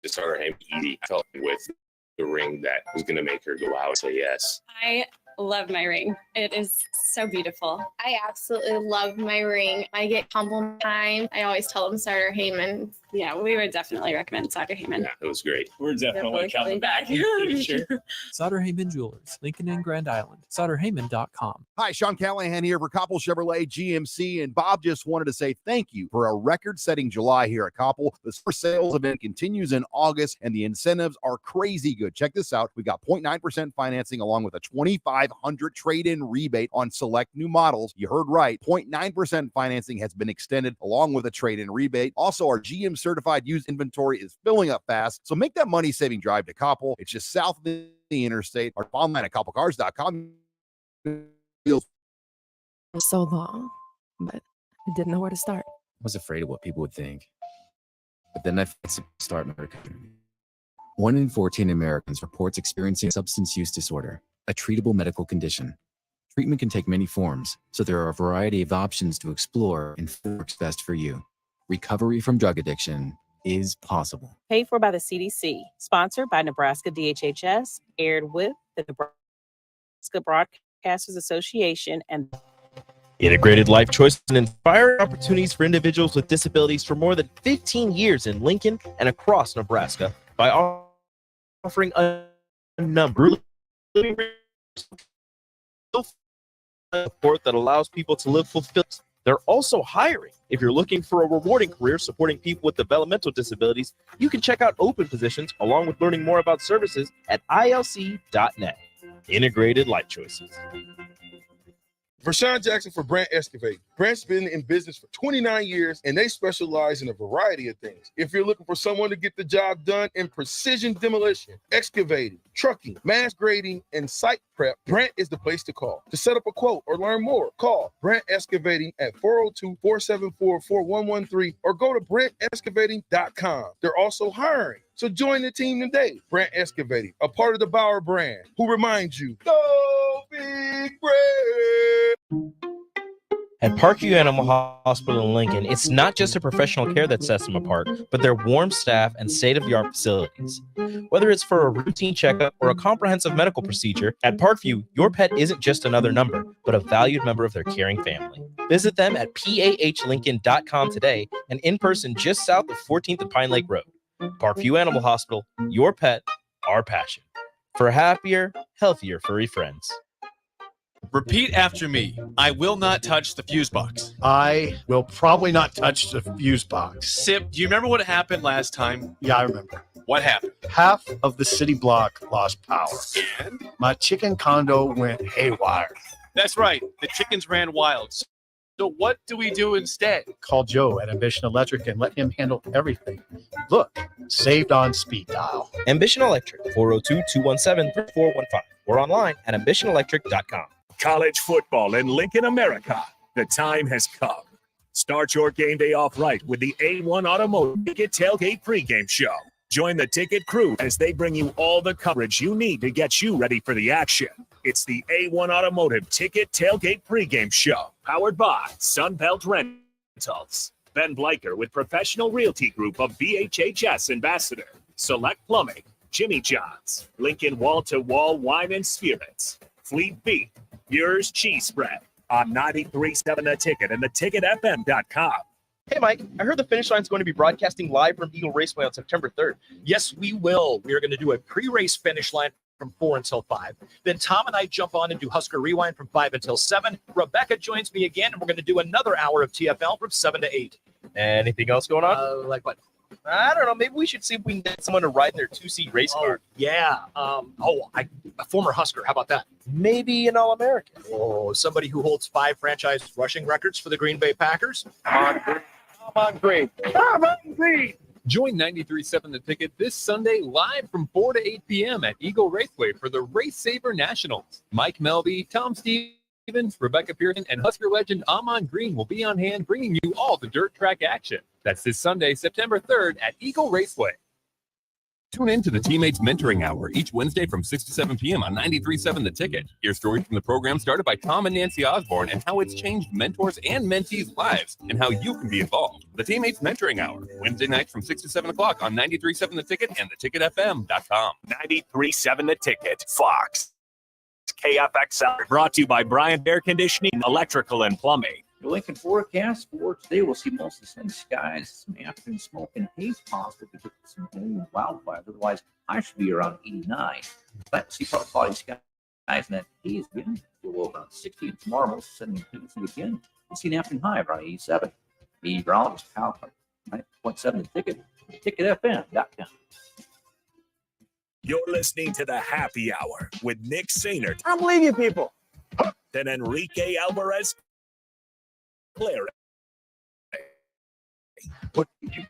just started easy. I felt with the ring that was going to make her go out and say yes.
I love my ring. It is so beautiful.
I absolutely love my ring. I get compliment time. I always tell them Starter Heyman.
Yeah, we would definitely recommend Sauter Heyman.
Yeah, it was great.
We're definitely coming back. Sure.
Sauter Heyman Jewelers, Lincoln and Grand Island. SauterHeyman.com.
Hi, Sean Callahan here for Koppel Chevrolet GMC, and Bob just wanted to say thank you for a record-setting July here at Koppel. The summer sales event continues in August, and the incentives are crazy good. Check this out. We got 0.9% financing along with a $2,500 trade-in rebate on select new models. You heard right. 0.9% financing has been extended along with a trade-in rebate. Also, our GM certified used inventory is filling up fast, so make that money-saving drive to Koppel. It's just south of the interstate, or online at koppelcars.com.
So long, but I didn't know where to start.
I was afraid of what people would think. But then I felt to start my recovery. 1 in 14 Americans reports experiencing substance use disorder, a treatable medical condition. Treatment can take many forms, so there are a variety of options to explore and what works best for you. Recovery from drug addiction is possible.
Paid for by the CDC. Sponsored by Nebraska DHHS. Aired with the Nebraska Broadcasters Association and
Integrated Life Choices and inspiring opportunities for individuals with disabilities for more than 15 years in Lincoln and across Nebraska by offering a number of support that allows people to live fulfilled. They're also hiring. If you're looking for a rewarding career supporting people with developmental disabilities, you can check out open positions along with learning more about services at ilc.net. Integrated Life Choices.
Vershawn Jackson for Brandt Excavating. Brandt's been in business for 29 years, and they specialize in a variety of things. If you're looking for someone to get the job done in precision demolition, excavating, trucking, mass grading, and site prep, Brandt is the place to call. To set up a quote or learn more, call Brandt Excavating at 402-474-4113 or go to BrandtExcavating.com. They're also hiring, so join the team today. Brandt Excavating, a part of the Bauer brand, who reminds you, go Big Brand!
At Parkview Animal Hospital in Lincoln, it's not just the professional care that sets them apart, but their warm staff and state-of-the-art facilities. Whether it's for a routine checkup or a comprehensive medical procedure, at Parkview, your pet isn't just another number, but a valued member of their caring family. Visit them at pahlincoln.com today and in person just south of 14th and Pine Lake Road. Parkview Animal Hospital, your pet, our passion. For happier, healthier furry friends.
Repeat after me. I will not touch the fuse box.
I will probably not touch the fuse box.
Sip, do you remember what happened last time?
Yeah, I remember.
What happened?
Half of the city block lost power.
And?
My chicken condo went haywire.
That's right. The chickens ran wild. So what do we do instead?
Call Joe at Ambition Electric and let him handle everything. Look, saved on speed dial.
Ambition Electric, 402-217-3415. or online at ambitionelectric.com.
College football in Lincoln, America. The time has come. Start your game day off right with the A1 Automotive Ticket Tailgate pregame show. Join the ticket crew as they bring you all the coverage you need to get you ready for the action. It's the A1 Automotive Ticket Tailgate pregame show, powered by Sunbelt Rentals. Ben Bleicher with Professional Realty Group of BHHS Ambassador, Select Plumbing, Jimmy John's, Lincoln Wall-to-Wall Wine and Spirits, Fleet Beef, Yours Cheese Spread on 93.7 The Ticket and theticketfm.com.
Hey, Mike, I heard the finish line's going to be broadcasting live from Eagle Raceway on September 3rd.
Yes, we will. We are going to do a pre-race finish line from 4 until 5. Then Tom and I jump on and do Husker Rewind from 5 until 7. Rebecca joins me again, and we're going to do another hour of TFL from 7 to 8.
Anything else going on?
Like what?
I don't know. Maybe we should see if we can get someone to ride in their 2-seat race car.
Yeah. A former Husker. How about that?
Maybe an All-American.
Oh, somebody who holds 5 franchise rushing records for the Green Bay Packers.
Come on, Green. Join 93.7 The Ticket this Sunday live from 4 to 8 p.m. at Eagle Raceway for the Race Saver Nationals. Mike Melby, Tom Stevens, Rebecca Pearson, and Husker legend Amon Green will be on hand bringing you all the dirt track action. That's this Sunday, September 3rd at Eagle Raceway. Tune in to the Teammates Mentoring Hour each Wednesday from 6 to 7 p.m. on 93.7 The Ticket. Hear stories from the program started by Tom and Nancy Osborne and how it's changed mentors and mentees' lives and how you can be involved. The Teammates Mentoring Hour, Wednesday nights from 6 to 7 o'clock on 93.7 The Ticket and theticketfm.com.
93.7 The Ticket, Fox. KFXL, brought to you by Bryant Air Conditioning, Electrical, and Plumbing.
The Lincoln forecast for today, we'll see mostly sunny skies, some afternoon smoke and haze possible because of some wind and wildfires. Otherwise, high should be around 89. But we'll see cloudy skies and that haze again. We'll around 60 tomorrow. We'll send again. We'll see an afternoon high around 87. Meteorologist Kyle 9.7 The Ticket, ticketfm.com.
You're listening to the Happy Hour with Nick Sainert.
I don't believe you people.
Then Enrique Alvarez. Claire.
What you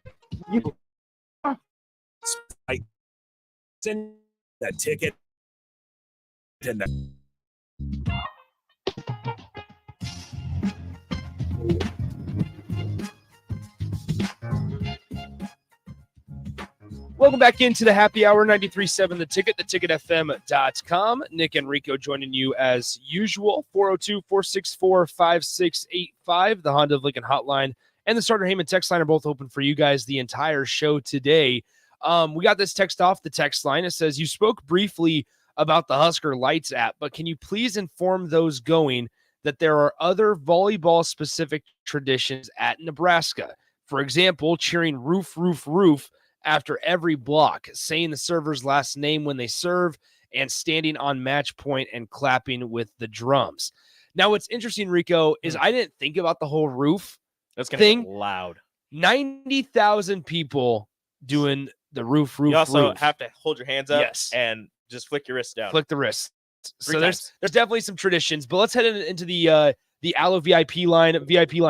I send the ticket and the
Welcome back into the Happy Hour, 93.7 The Ticket, theticketfm.com. Nick and Rico joining you as usual, 402-464-5685, the Honda of Lincoln hotline, and the Starter Heyman text line are both open for you guys the entire show today. We got this text off the text line. It says, you spoke briefly about the Husker Lights app, but can you please inform those going that there are other volleyball-specific traditions at Nebraska? For example, cheering roof, roof, roof after every block, saying the server's last name when they serve, and standing on match point and clapping with the drums. Now, what's interesting, Rico, is I didn't think about the whole roof
That's going to be loud.
90,000 people doing the roof,
You also
roof.
have to hold your hands up
Yes.
and just flick your wrist down.
Flick the wrist.
Three
So
times.
there's definitely some traditions, but let's head into the Allo VIP line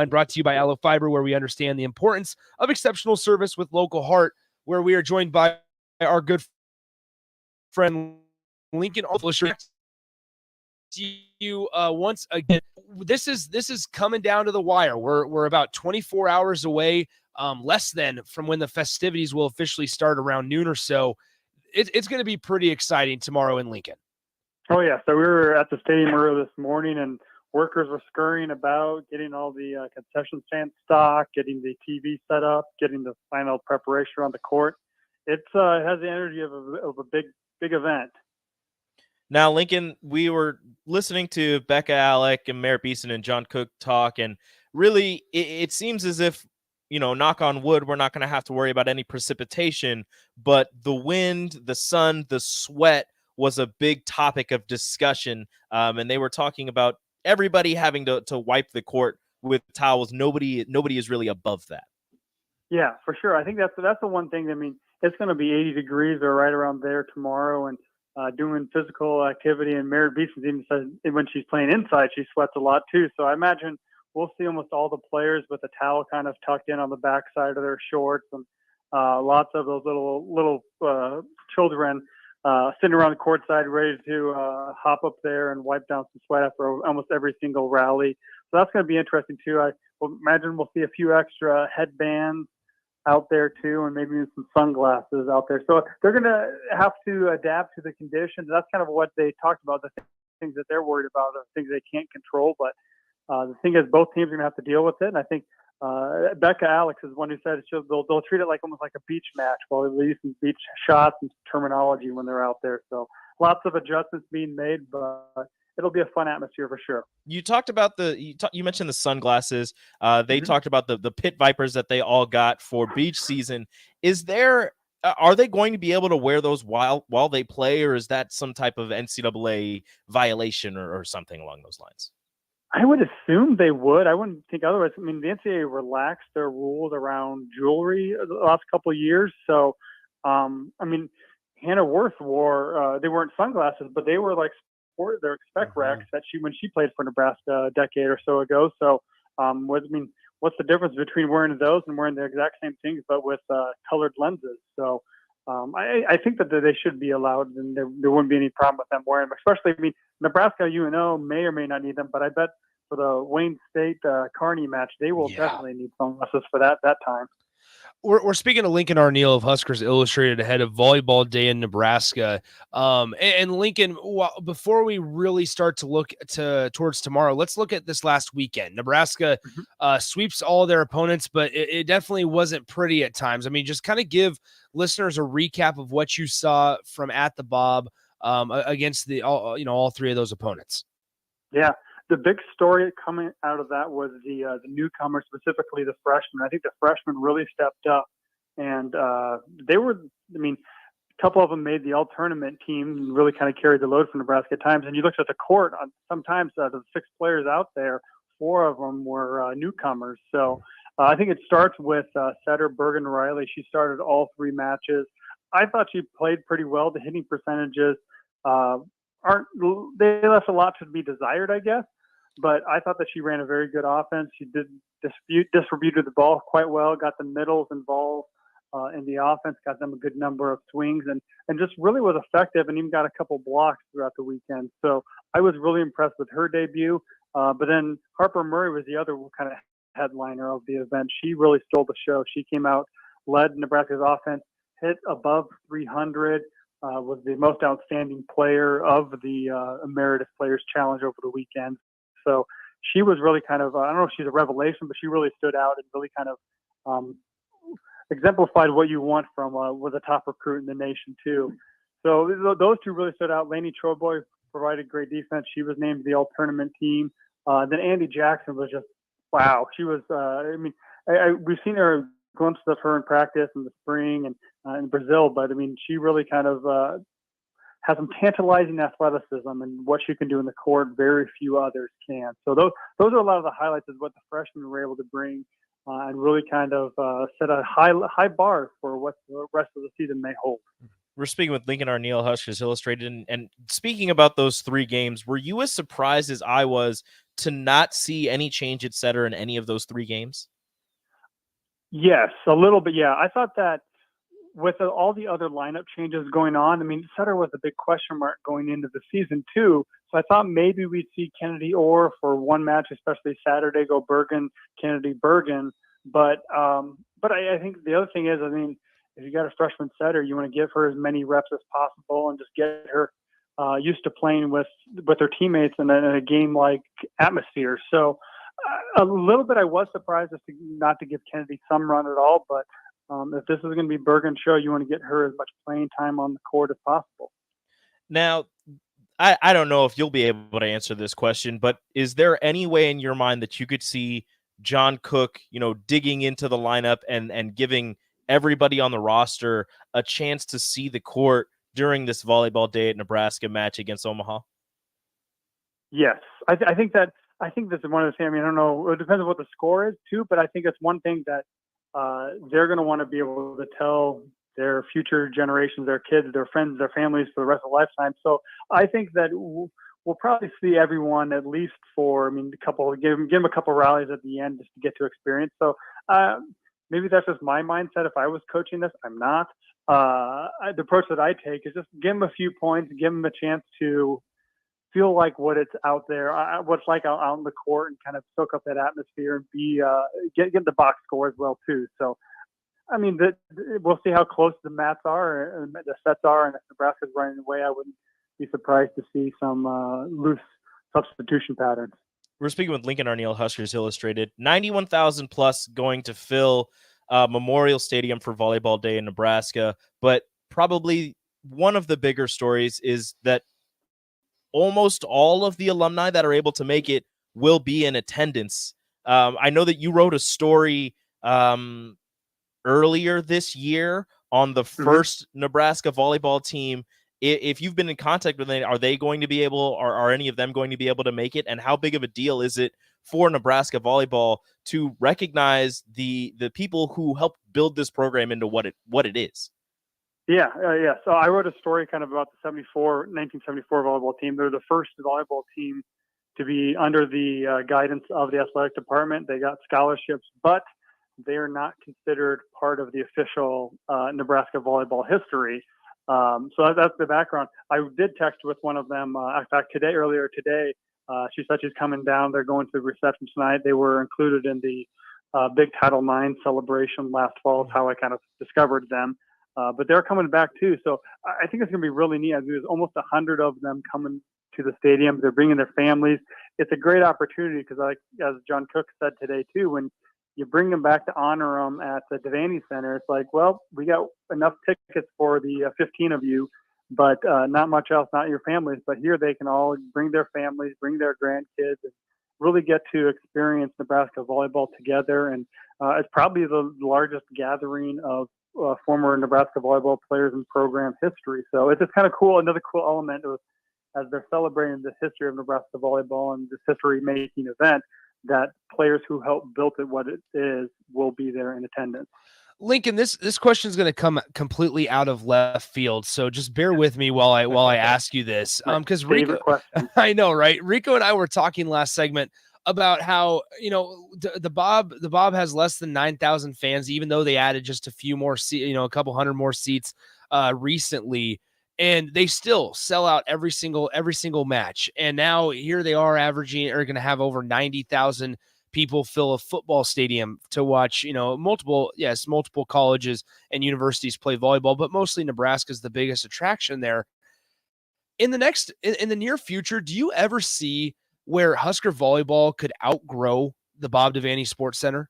brought to you by Allo Fiber, where we understand the importance of exceptional service with local heart, where we are joined by our good friend Lincoln Officer. You once again. This is coming down to the wire. We're about 24 hours away, less than from when the festivities will officially start around noon or so. It's going to be pretty exciting tomorrow in Lincoln.
Oh yeah, so we were at the stadium earlier this morning, and workers were scurrying about, getting all the concession stand stock, getting the TV set up, getting the final preparation on the court. It has the energy of a big event.
Now, Lincoln, we were listening to Becca Alec and Merritt Beeson and John Cook talk, and really it seems as if, knock on wood, we're not going to have to worry about any precipitation, but the wind, the sun, the sweat was a big topic of discussion, and they were talking about everybody having to wipe the court with towels. Nobody is really above that.
Yeah, for sure. I think that's the one thing. I mean, it's going to be 80 degrees or right around there tomorrow, and doing physical activity. And Merritt Beeson even said when she's playing inside, she sweats a lot too. So I imagine we'll see almost all the players with a towel kind of tucked in on the backside of their shorts, and lots of those little children sitting around the court side, ready to hop up there and wipe down some sweat after almost every single rally. So that's going to be interesting too. I will imagine we'll see a few extra headbands out there too, and maybe some sunglasses out there. So they're going to have to adapt to the conditions. That's kind of what they talked about. The things that they're worried about are things they can't control. But the thing is, both teams are going to have to deal with it. And I think Becca Alex is one who said they'll treat it like almost like a beach match. While they use some beach shots and terminology when they're out there. So lots of adjustments being made, but it'll be a fun atmosphere for sure.
You talked about you mentioned the sunglasses. They talked about the pit vipers that they all got for beach season. Are they going to be able to wear those while they play, or is that some type of NCAA violation or something along those lines?
I would assume they would. I wouldn't think otherwise. I mean, the NCAA relaxed their rules around jewelry the last couple of years. So, I mean, Hannah Worth wore, they weren't sunglasses, but they were like their spec racks that when she played for Nebraska a decade or so ago. So, what's the difference between wearing those and wearing the exact same things, but with colored lenses? So, I think that they should be allowed, and there wouldn't be any problem with them wearing them. Especially, I mean, Nebraska UNO may or may not need them, but I bet for the Wayne State Kearney match, they will definitely need sunglasses for that time.
We're speaking to Lincoln Arneal of Huskers Illustrated ahead of Volleyball Day in Nebraska. And Lincoln, before we really start to look towards tomorrow, let's look at this last weekend. Nebraska sweeps all their opponents, but it definitely wasn't pretty at times. I mean, just kind of give listeners a recap of what you saw from at the Bob against all three of those opponents.
Yeah. The big story coming out of that was the newcomers, specifically the freshmen. I think the freshmen really stepped up, and they were. I mean, a couple of them made the all-tournament team and really kind of carried the load for Nebraska at times. And you looked at the court. Sometimes the 6 players out there, 4 of them were newcomers. So I think it starts with setter Bergen Riley. She started all 3 matches. I thought she played pretty well. The hitting percentages they left a lot to be desired, I guess. But I thought that she ran a very good offense. She did distributed the ball quite well, got the middles involved in the offense, got them a good number of swings, and just really was effective, and even got a couple blocks throughout the weekend. So I was really impressed with her debut. But then Harper Murray was the other kind of headliner of the event. She really stole the show. She came out, led Nebraska's offense, hit above 300, was the most outstanding player of the Emeritus Players Challenge over the weekend. So she was really kind of, I don't know if she's a revelation, but she really stood out and really kind of exemplified what you want from with a top recruit in the nation too. So those 2 really stood out. Lainey Troboy provided great defense. She was named the all-tournament team. Then Andy Jackson was just, wow. She was, we've seen glimpses of her in practice in the spring and in Brazil, but I mean, she really kind of has some tantalizing athleticism, and what she can do in the court, very few others can. So those are a lot of the highlights of what the freshmen were able to bring, and really kind of set a high bar for what the rest of the season may hold.
We're speaking with Lincoln Arneal, Huskers Illustrated, and speaking about those 3 games, were you as surprised as I was to not see any change at setter in any of those 3 games?
Yes, a little bit. Yeah, I thought that with all the other lineup changes going on, I mean, setter was a big question mark going into the season too. So I thought maybe we'd see Kennedy Orr for one match, especially Saturday, go Bergen, Kennedy, Bergen. But I think the other thing is, I mean, if you got a freshman setter, you want to give her as many reps as possible and just get her used to playing with her teammates in a game-like atmosphere. So a little bit, I was surprised not to give Kennedy some run at all, but if this is going to be Bergen's show, you want to get her as much playing time on the court as possible.
Now, I don't know if you'll be able to answer this question, but is there any way in your mind that you could see John Cook, digging into the lineup and giving everybody on the roster a chance to see the court during this Volleyball Day at Nebraska match against Omaha?
Yes, I think that's one of the things. I mean, I don't know. It depends on what the score is too, but I think it's one thing that they're going to want to be able to tell their future generations, their kids, their friends, their families for the rest of the lifetime. So I think that we'll probably see everyone at least for, give them a couple rallies at the end just to get to experience. So maybe that's just my mindset. If I was coaching this, I'm not. the approach that I take is just give them a few points, give them a chance to feel like what it's out there, what's like out on the court, and kind of soak up that atmosphere and be get the box score as well too. So, I mean, we'll see how close the mats are and the sets are, and if Nebraska's running away, I wouldn't be surprised to see some loose substitution patterns.
We're speaking with Lincoln Arneal, Huskers Illustrated. 91,000 plus going to fill Memorial Stadium for Volleyball Day in Nebraska, but probably one of the bigger stories is that almost all of the alumni that are able to make it will be in attendance. I know that you wrote a story earlier this year on the first Nebraska volleyball team. If you've been in contact with them, are they going to be able, or are any of them going to be able to make it? And how big of a deal is it for Nebraska volleyball to recognize the people who helped build this program into what it is?
Yeah. So I wrote a story kind of about the 1974 volleyball team. They're the first volleyball team to be under the guidance of the athletic department. They got scholarships, but they are not considered part of the official Nebraska volleyball history. So that's the background. I did text with one of them, in fact, earlier today. She said she's coming down. They're going to the reception tonight. They were included in the big Title IX celebration last fall. Is how I kind of discovered them. But they're coming back too. So I think it's going to be really neat. There's almost 100 of them coming to the stadium. They're bringing their families. It's a great opportunity because, as John Cook said today too, when you bring them back to honor them at the Devaney Center, it's like, well, we got enough tickets for the 15 of you, but not much else, not your families. But here they can all bring their families, bring their grandkids, and really get to experience Nebraska volleyball together. And it's probably the largest gathering of former Nebraska volleyball players in program history. So it's just kind of cool, another cool element as they're celebrating the history of Nebraska volleyball and this history-making event, that players who helped build it what it is will be there in attendance.
Lincoln, this question is going to come completely out of left field, so just bear with me while I ask you this. Because Rico, I know, right? Rico and I were talking last segment about how, the Bob has less than 9,000 fans, even though they added just a few more seats, a couple hundred more seats recently, and they still sell out every single match. And now here they are going to have over 90,000 people fill a football stadium to watch, multiple colleges and universities play volleyball, but mostly Nebraska is the biggest attraction there. In the near future, do you ever see where Husker volleyball could outgrow the Bob Devaney Sports Center?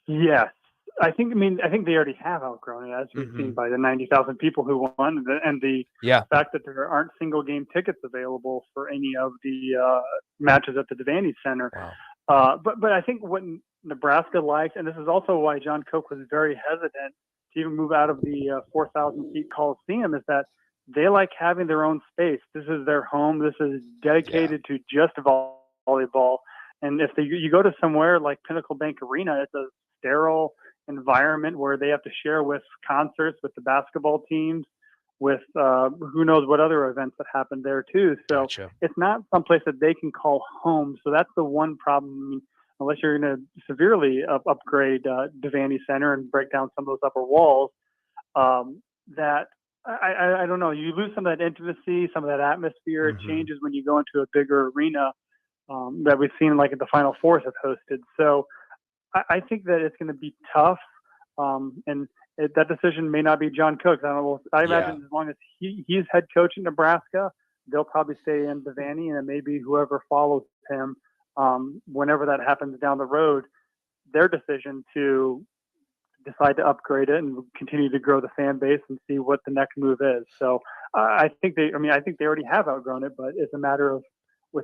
Yes. I think they already have outgrown it, as we've seen by the 90,000 people who won, and the fact that there aren't single game tickets available for any of the matches at the Devaney Center. Wow. But I think what Nebraska likes, and this is also why John Cook was very hesitant to even move out of the 4,000 seat Coliseum, is that they like having their own space. This is their home. This is dedicated to just volleyball. And if you go to somewhere like Pinnacle Bank Arena, it's a sterile environment where they have to share with concerts with the basketball teams, with who knows what other events that happen there too. So it's not someplace that they can call home. So that's the one problem. Unless you're going to severely upgrade Devaney Center and break down some of those upper walls, that I don't know. You lose some of that intimacy, some of that atmosphere. It changes when you go into a bigger arena that we've seen, like at the Final Fours have hosted. So I think that it's going to be tough, and that decision may not be John Cook's. I don't know. I imagine as long as he's head coach in Nebraska, they'll probably stay in Devaney, and it may be whoever follows him, whenever that happens down the road, their decision to decide to upgrade it and continue to grow the fan base and see what the next move is. So I think they already have outgrown it, but it's a matter of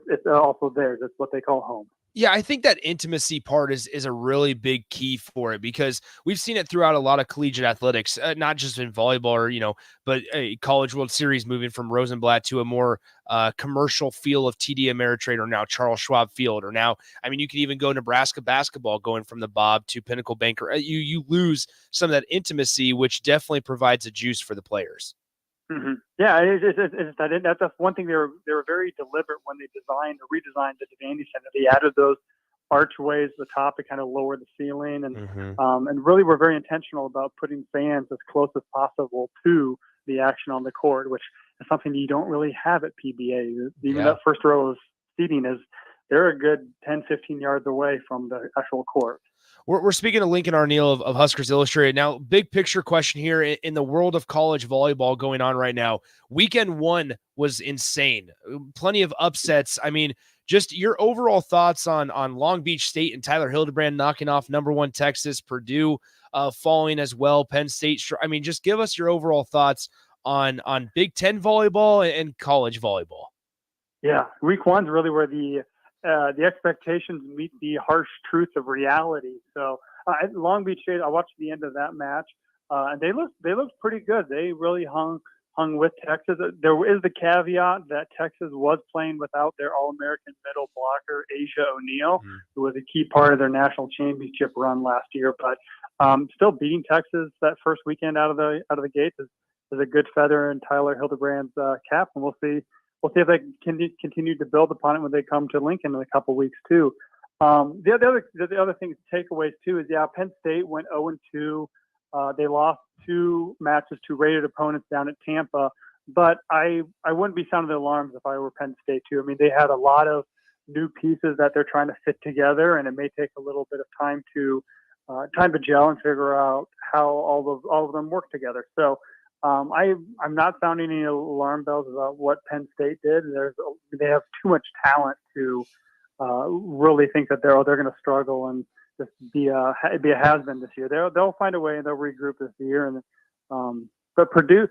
it's also theirs. It's what they call home.
Yeah, I think that intimacy part is a really big key for it, because we've seen it throughout a lot of collegiate athletics, not just in volleyball or, but a College World Series moving from Rosenblatt to a more commercial feel of TD Ameritrade, or now Charles Schwab Field, or now, you could even go Nebraska basketball going from the Bob to Pinnacle Banker. You lose some of that intimacy, which definitely provides a juice for the players.
Mm-hmm. Yeah, that's one thing they were very deliberate when they redesigned the Devaney Center. They added those archways at the top to kind of lower the ceiling, and
Mm-hmm.
and really we're very intentional about putting fans as close as possible to the action on the court, which is something you don't really have at PBA. Even that first row of seating they're a good 10, 15 yards away from the actual court.
We're speaking to Lincoln Arneal of Huskers Illustrated. Now, big picture question here in the world of college volleyball going on right now. Weekend 1 was insane. Plenty of upsets. I mean, just your overall thoughts on Long Beach State and Tyler Hildebrand knocking off #1 Texas, Purdue falling as well, Penn State. I mean, just give us your overall thoughts on Big Ten volleyball and college volleyball.
Yeah, week 1's really where the expectations meet the harsh truth of reality. So at Long Beach State, I watched the end of that match, and they looked pretty good. They really hung with Texas. There is the caveat that Texas was playing without their All-American middle blocker, Asia O'Neal, who was a key part of their national championship run last year. But still beating Texas that first weekend out of the gates is a good feather in Tyler Hildebrand's cap, and we'll see if they can continue to build upon it when they come to Lincoln in a couple weeks too. The other thing, takeaways too, is Penn State went 0-2. They lost 2 matches to rated opponents down at Tampa, but I wouldn't be sounding the alarms if I were Penn State too. I mean, they had a lot of new pieces that they're trying to fit together, and it may take a little bit of time to gel and figure out how all of them work together. So. I'm not sounding any alarm bells about what Penn State did. They have too much talent to really think that they're going to struggle and just be a has-been this year. They'll find a way and they'll regroup this year. And but Purdue's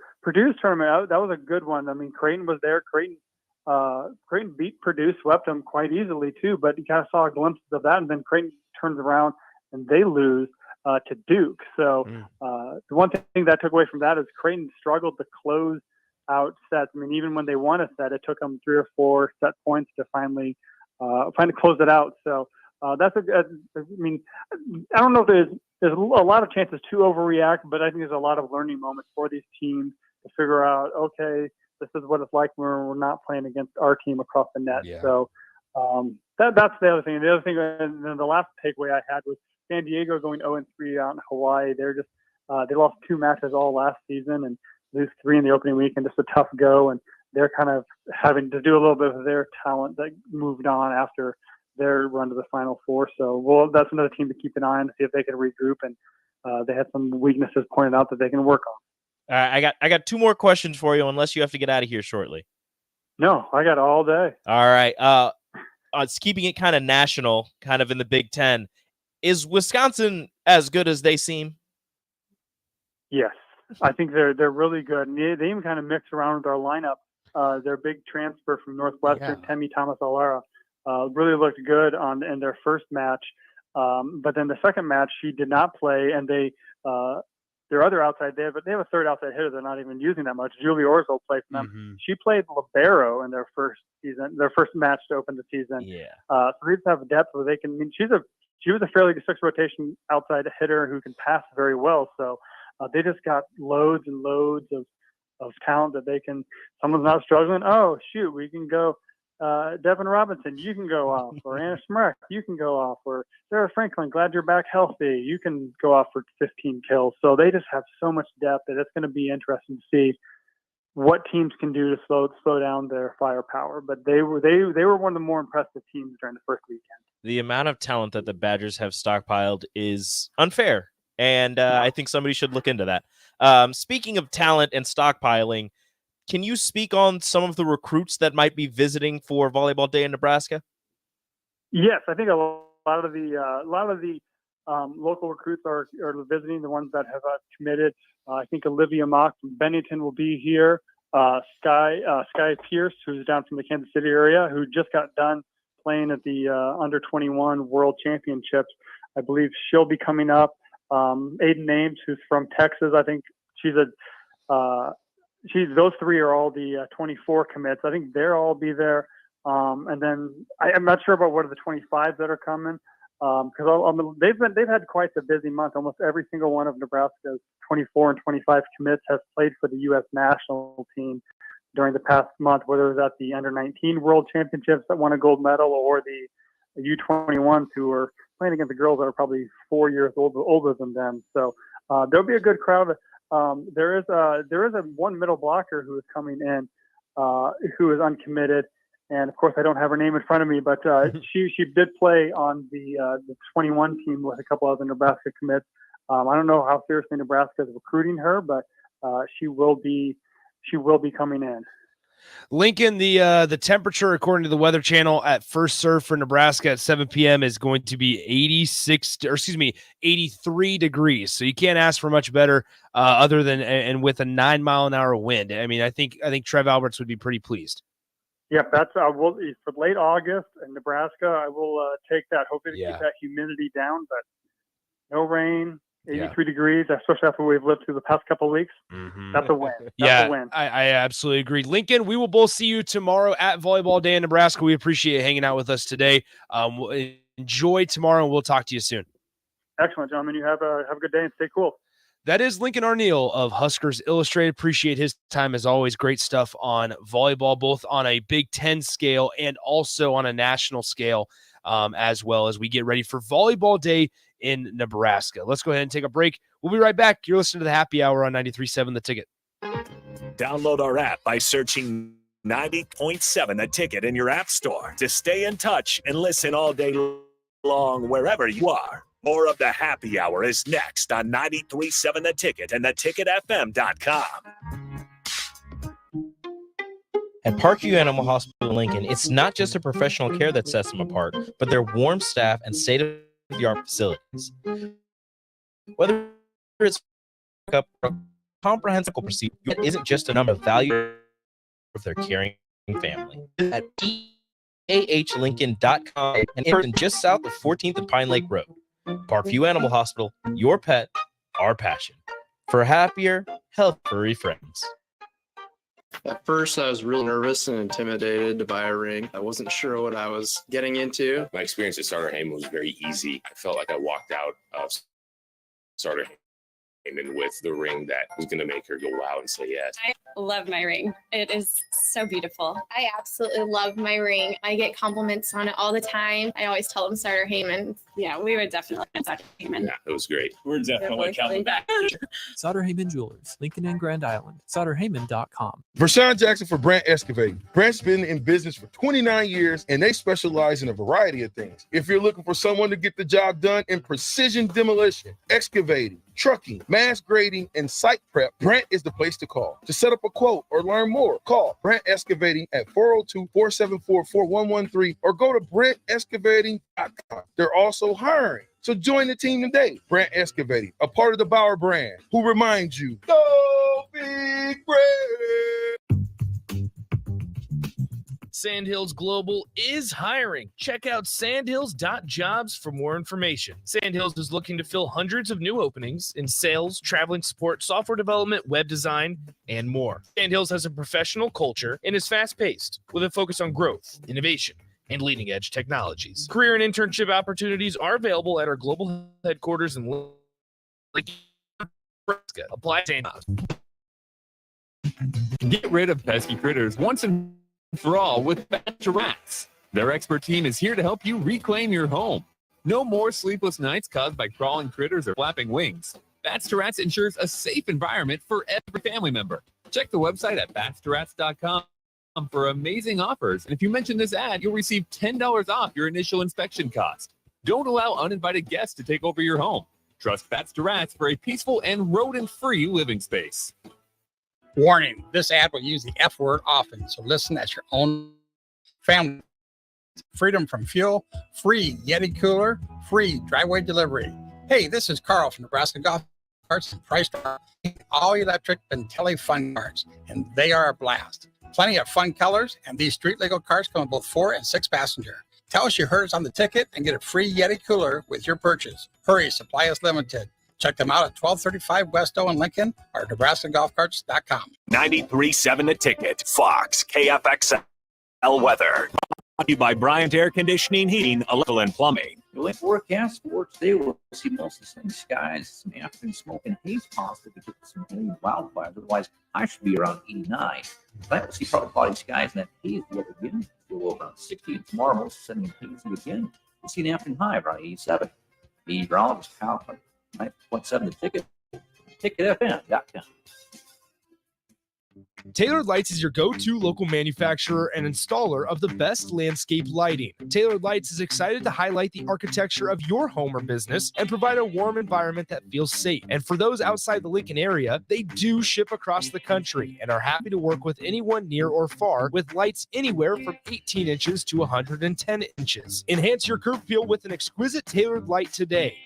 tournament, that was a good one. I mean, Creighton was there. Creighton beat Purdue, swept them quite easily too. But you kind of saw glimpses of that, and then Creighton turns around and they lose to Duke. So the one thing that I took away from that is Creighton struggled to close out sets. I mean, even when they won a set, it took them 3 or 4 set points to finally close it out. So that's I mean, I don't know if there's a lot of chances to overreact, but I think there's a lot of learning moments for these teams to figure out, okay, this is what it's like when we're not playing against our team across the net.
Yeah.
So that's the other thing. The other thing, and then the last takeaway I had was San Diego going 0-3 out in Hawaii. They're just they lost 2 matches all last season and lose 3 in the opening week, and just a tough go. And they're kind of having to do a little bit of their talent that moved on after their run to the Final Four. So, that's another team to keep an eye on to see if they can regroup. And they had some weaknesses pointed out that they can work on.
I got 2 more questions for you, unless you have to get out of here shortly.
No, I got all day.
All right. It's keeping it kind of national, kind of in the Big Ten. Is Wisconsin as good as they seem?
Yes, I think they're really good. And they even kind of mix around with our lineup. Their big transfer from Northwestern, Temi Thomas-Alara, really looked good in their first match. But then the second match, she did not play, and their other outside, they have a third outside hitter they're not even using that much. Julie Orzo played for them.
Mm-hmm.
She played libero in their first match to open the season.
Yeah.
So they just have depth where they can. I mean, she was a fairly good 6 rotation outside hitter who can pass very well. So they just got loads and loads of talent that they can. Someone's not struggling. Oh shoot, we can go. Devin Robinson, you can go off, or Anna Smrek, you can go off, or Sarah Franklin, glad you're back healthy, you can go off for 15 kills. So they just have so much depth that it's going to be interesting to see what teams can do to slow down their firepower. But they were one of the more impressive teams during the first weekend.
The amount of talent that the Badgers have stockpiled is unfair, and I think somebody should look into that. Speaking of talent and stockpiling, can you speak on some of the recruits that might be visiting for Volleyball Day in Nebraska?
Yes, I think a lot of the local recruits are visiting, the ones that have committed. I think Olivia Mock from Bennington will be here. Sky Pierce, who's down from the Kansas City area, who just got done playing at the under 21 World Championships. I believe she'll be coming up. Aiden Ames, who's from Texas, I think those 3 are all the 24 commits. I think they'll all be there. And then I'm not sure about what are the 25s that are coming. Because they've had quite a busy month. Almost every single one of Nebraska's 24 and 25 commits has played for the U.S. national team during the past month, whether it was at the under 19 World Championships that won a gold medal, or the U21s who are playing against the girls that are probably 4 years older than them. So there'll be a good crowd. There is a one middle blocker who is coming in, who is uncommitted, and of course I don't have her name in front of me, but she did play on the 21 team with a couple other Nebraska commits. I don't know how seriously Nebraska is recruiting her, but she will be coming in.
Lincoln, the temperature according to the Weather Channel at First Serve for Nebraska at 7 p.m. is going to be 83 degrees. So you can't ask for much better, other than and with a 9-mile-an-hour wind. I mean, I think Trev Alberts would be pretty pleased.
Yep, that's for late August in Nebraska. I will take that. Hoping to keep that humidity down, but no rain. 83 degrees, especially after we've lived through the past couple of weeks. That's a win. That's a win.
I absolutely agree. Lincoln, we will both see you tomorrow at Volleyball Day in Nebraska. We appreciate you hanging out with us today. Enjoy tomorrow, and we'll talk to you soon.
Excellent, gentlemen. You have a good day and stay cool.
That is Lincoln Arneal of Huskers Illustrated. Appreciate his time as always. Great stuff on volleyball, both on a Big Ten scale and also on a national scale, as well as we get ready for Volleyball Day in Nebraska. Let's go ahead and take a break. We'll be right back. You're listening to the Happy Hour on 93.7 The Ticket.
Download our app by searching 90.7 The Ticket in your app store to stay in touch and listen all day long wherever you are. More of the Happy Hour is next on 93.7 The Ticket and theticketfm.com.
At Parkview Animal Hospital in Lincoln, it's not just the professional care that sets them apart, but their warm staff and state-of-the-art facilities. Whether it's a comprehensive procedure, it isn't just a number of value of their caring family. At ahlincoln.com and in just south of 14th and Pine Lake Road. Parkview Animal Hospital, your pet, our passion. For happier, healthier friends.
At first, I was real nervous and intimidated to buy a ring. I wasn't sure what I was getting into.
My experience at Starter Heyman was very easy. I felt like I walked out of Starter Heyman with the ring that was going to make her go wow and say yes.
I love my ring. It is so beautiful. I absolutely love my ring. I get compliments on it all the time. I always tell them Starter Heyman. Yeah, we would definitely Starter Heyman.
Yeah, it was great.
We're definitely coming back.
Sutter Heyman Jewelers, Lincoln and Grand Island. SutterHeyman.com.
Vershawn Jackson for Brandt Excavating. Brandt's been in business for 29 years, and they specialize in a variety of things. If you're looking for someone to get the job done in precision demolition, excavating, trucking, mass grading, and site prep, Brandt is the place to call. To set up a quote or learn more, call Brandt Excavating at 402-474-4113 or go to BrandtExcavating.com. They're also hiring. So join the team today. Brandt Excavating, a part of the Bauer brand, who reminds you, go Big Brand!
Sandhills Global is hiring. Check out sandhills.jobs for more information. Sandhills is looking to fill hundreds of new openings in sales, traveling support, software development, web design, and more. Sandhills has a professional culture and is fast-paced with a focus on growth, innovation, and leading-edge technologies. Career and internship opportunities are available at our global headquarters in Lincoln, Nebraska. Apply at Sandhills.
Get rid of pesky critters once and for all with Bats to Rats. Their expert team is here to help you reclaim your home. No more sleepless nights caused by crawling critters or flapping wings. Bats to Rats ensures a safe environment for every family member. Check the website at batstoRats.com for amazing offers. And if you mention this ad, you'll receive $10 off your initial inspection cost. Don't allow uninvited guests to take over your home. Trust Bats to Rats for a peaceful and rodent-free living space.
Warning, this ad will use the F word often, so listen at your own family. Freedom from fuel, free Yeti cooler, free driveway delivery. Hey, this is Carl from Nebraska Golf Carts and Price Drop. All electric Bentelli fun carts, and they are a blast. Plenty of fun colors, and these street legal carts come with both 4 and 6 passenger. Tell us you heard us on the ticket and get a free Yeti cooler with your purchase. Hurry, supply is limited. Check them out at 1235 West O in Lincoln or NebraskaGolfCarts.com.
93.7 The Ticket, Fox, KFXL weather. Brought to you by Bryant Air Conditioning, Heating, Electrical, and Plumbing.
The late forecast for today, we'll see mostly sunny skies, some afternoon smoke and haze possible because of some early wildfires. Otherwise, I should be around 89. Tonight, we'll see partly cloudy skies and that haze yet again. We'll around 60, and tomorrow, mostly sunny and hazy again. We'll see the afternoon high around 87. Meteorologist Kyle 9.7 the ticket. TicketFM.com.
Tailored Lights is your go-to local manufacturer and installer of the best landscape lighting. Tailored Lights is excited to highlight the architecture of your home or business and provide a warm environment that feels safe. And for those outside the Lincoln area, they do ship across the country and are happy to work with anyone near or far with lights anywhere from 18 inches to 110 inches. Enhance your curb appeal with an exquisite tailored light today.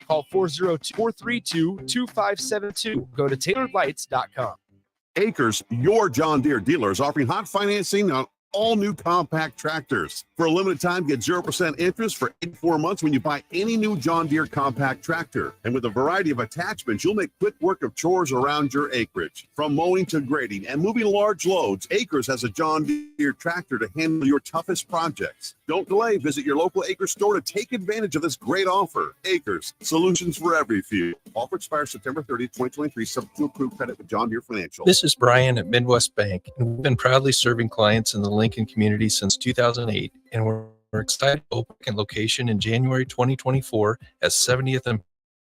Call 402-432-2572. Go to tailoredlights.com.
Acres, your John Deere dealer, is offering hot financing on all new compact tractors. For a limited time, get 0% interest for 84 months when you buy any new John Deere compact tractor. And with a variety of attachments, you'll make quick work of chores around your acreage. From mowing to grading and moving large loads, Acres has a John Deere tractor to handle your toughest projects. Don't delay. Visit your local Acres store to take advantage of this great offer. Acres, solutions for every field. Offer expires September 30th, 2023, subject to approved credit with John Deere Financial.
This is Brian at Midwest Bank, and we've been proudly serving clients in the Lincoln community since 2008, and we're excited to open a location in January 2024 at 70th and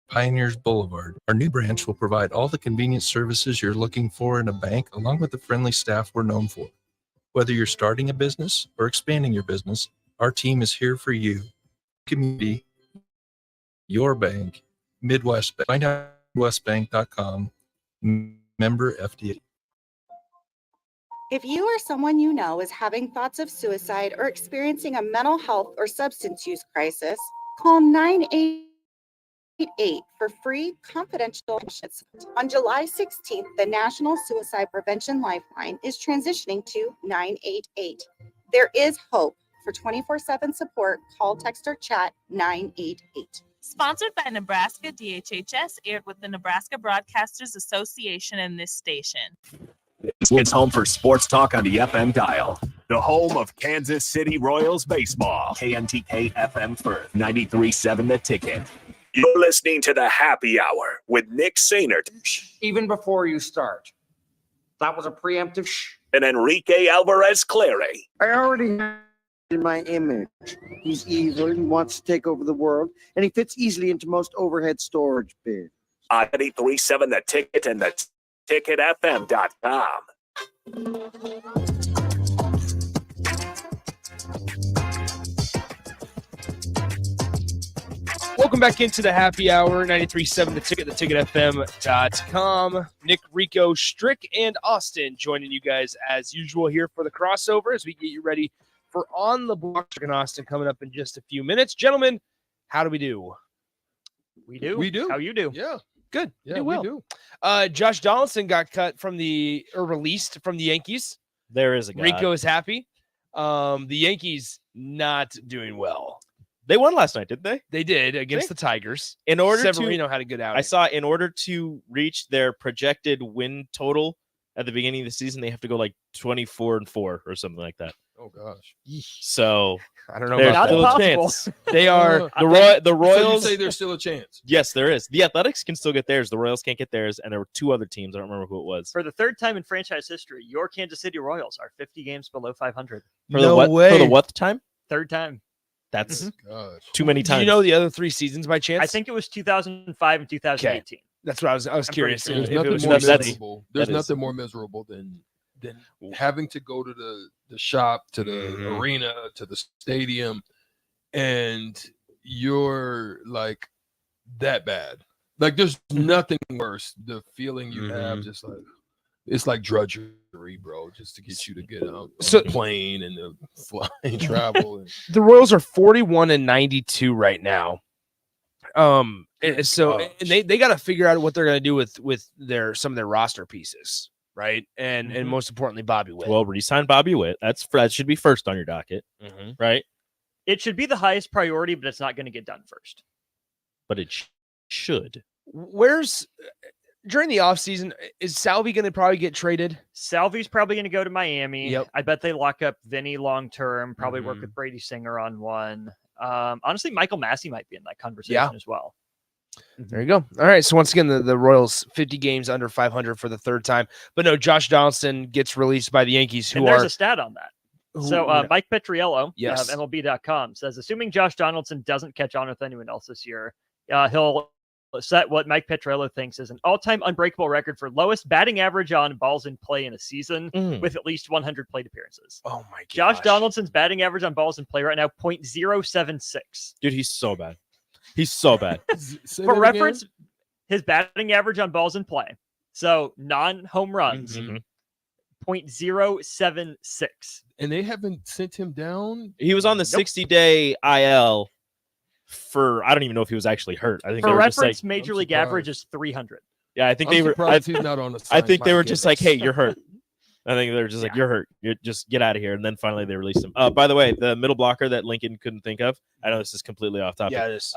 Pioneers Boulevard. Our new branch will provide all the convenient services you're looking for in a bank, along with the friendly staff we're known for. Whether you're starting a business or expanding your business, our team is here for you. Community, your bank, Midwest Bank. Find out midwestbank.com, member FDIC.
If you or someone you know is having thoughts of suicide or experiencing a mental health or substance use crisis, call 988 for free confidential assistance. On July 16th, the National Suicide Prevention Lifeline is transitioning to 988. There is hope. For 24/7 support, call, text, or chat 988.
Sponsored by Nebraska DHHS, aired with the Nebraska Broadcasters Association and this station.
It's home for sports talk on the FM dial. The home of Kansas City Royals baseball. KNTK FM Firth, 93.7 The Ticket. You're listening to the Happy Hour with Nick Sainert.
Even before you start. That was a preemptive shh.
And Enrique Alvarez Clary.
I already have in my image. He's evil and wants to take over the world, and he fits easily into most overhead storage bins.
On 93.7 The Ticket and the TicketFM.com.
Welcome back into the Happy Hour, 93.7 The Ticket, theticketfm.com. Nick, Rico, Strick, and Austin joining you guys as usual here for the crossover as we get you ready for On the Block. Strick and Austin coming up in just a few minutes. Gentlemen, how do we do?
We do.
We do.
How you do?
Yeah. Good.
Yeah,
do
we
well.
do.
Josh Donaldson got cut from released from the Yankees.
There is a guy.
Rico is happy. The Yankees not doing well.
They won last night, didn't they?
They did against the Tigers.
In order
Severino
to,
had a good outing.
I saw in order to reach their projected win total at the beginning of the season, they have to go like 24-4 or something like that.
Oh gosh.
So
I don't know
there's
about
still
that.
a chance.
They are
the Royals.
So you say there's still a chance.
Yes, there is. The Athletics can still get theirs. The Royals can't get theirs, and there were two other teams. I don't remember who it was.
For the third time in franchise history, your Kansas City Royals are 50 games below 500.
For the what time?
Third time.
That's
Gosh.
too many times.
Do you know the other three seasons by chance?
I think it was 2005 and 2018.
That's what I was
I'm
curious.
pretty
There's
sure.
nothing
was
more
that
miserable. There's nothing more miserable than having to go to the shop, to the arena, to the stadium, and you're like that bad. Like there's nothing worse. The feeling you have, just like it's like drudgery, bro, just to get you to get out on the plane and the flying travel.
The Royals are 41-92 right now. And they got to figure out what they're going to do with some of their roster pieces, right? And most importantly, Bobby Witt.
Well, re-sign Bobby Witt. That should be first on your docket, right?
It should be the highest priority, but it's not going to get done first.
But it should.
Where's during the offseason, is Salvi going to probably get traded?
Salvi's probably going to go to Miami.
Yep.
I bet they lock up Vinny long term, probably work with Brady Singer on one. Honestly, Michael Massey might be in that conversation as well.
There you go. All right. So once again, the Royals 50 games under 500 for the third time. But no, Josh Donaldson gets released by the Yankees,
And there's a stat on that.
So Mike Petriello
Yes.
of MLB.com says, assuming Josh Donaldson doesn't catch on with anyone else this year, he'll set what Mike Petriello thinks is an all-time unbreakable record for lowest batting average on balls in play in a season with at least 100 plate appearances.
Oh my god!
Josh Donaldson's batting average on balls in play right now, .076.
Dude, he's so bad. He's so bad.
For reference, his batting average on balls in play, so non-home runs, .076.
And they haven't sent him down.
He was on the 60-day IL for, I don't even know if he was actually hurt. I think
for
they were
reference,
just like,
Major League average is 300.
Yeah, I think they were.
Surprised he's not on the
I think they
my
were just like,
goodness.
hey, you're hurt. I think they were just like, you're hurt. You just get out of here. And then finally they released him. By the way, the middle blocker that Lincoln couldn't think of, I know this is completely off topic.
Yeah, it is.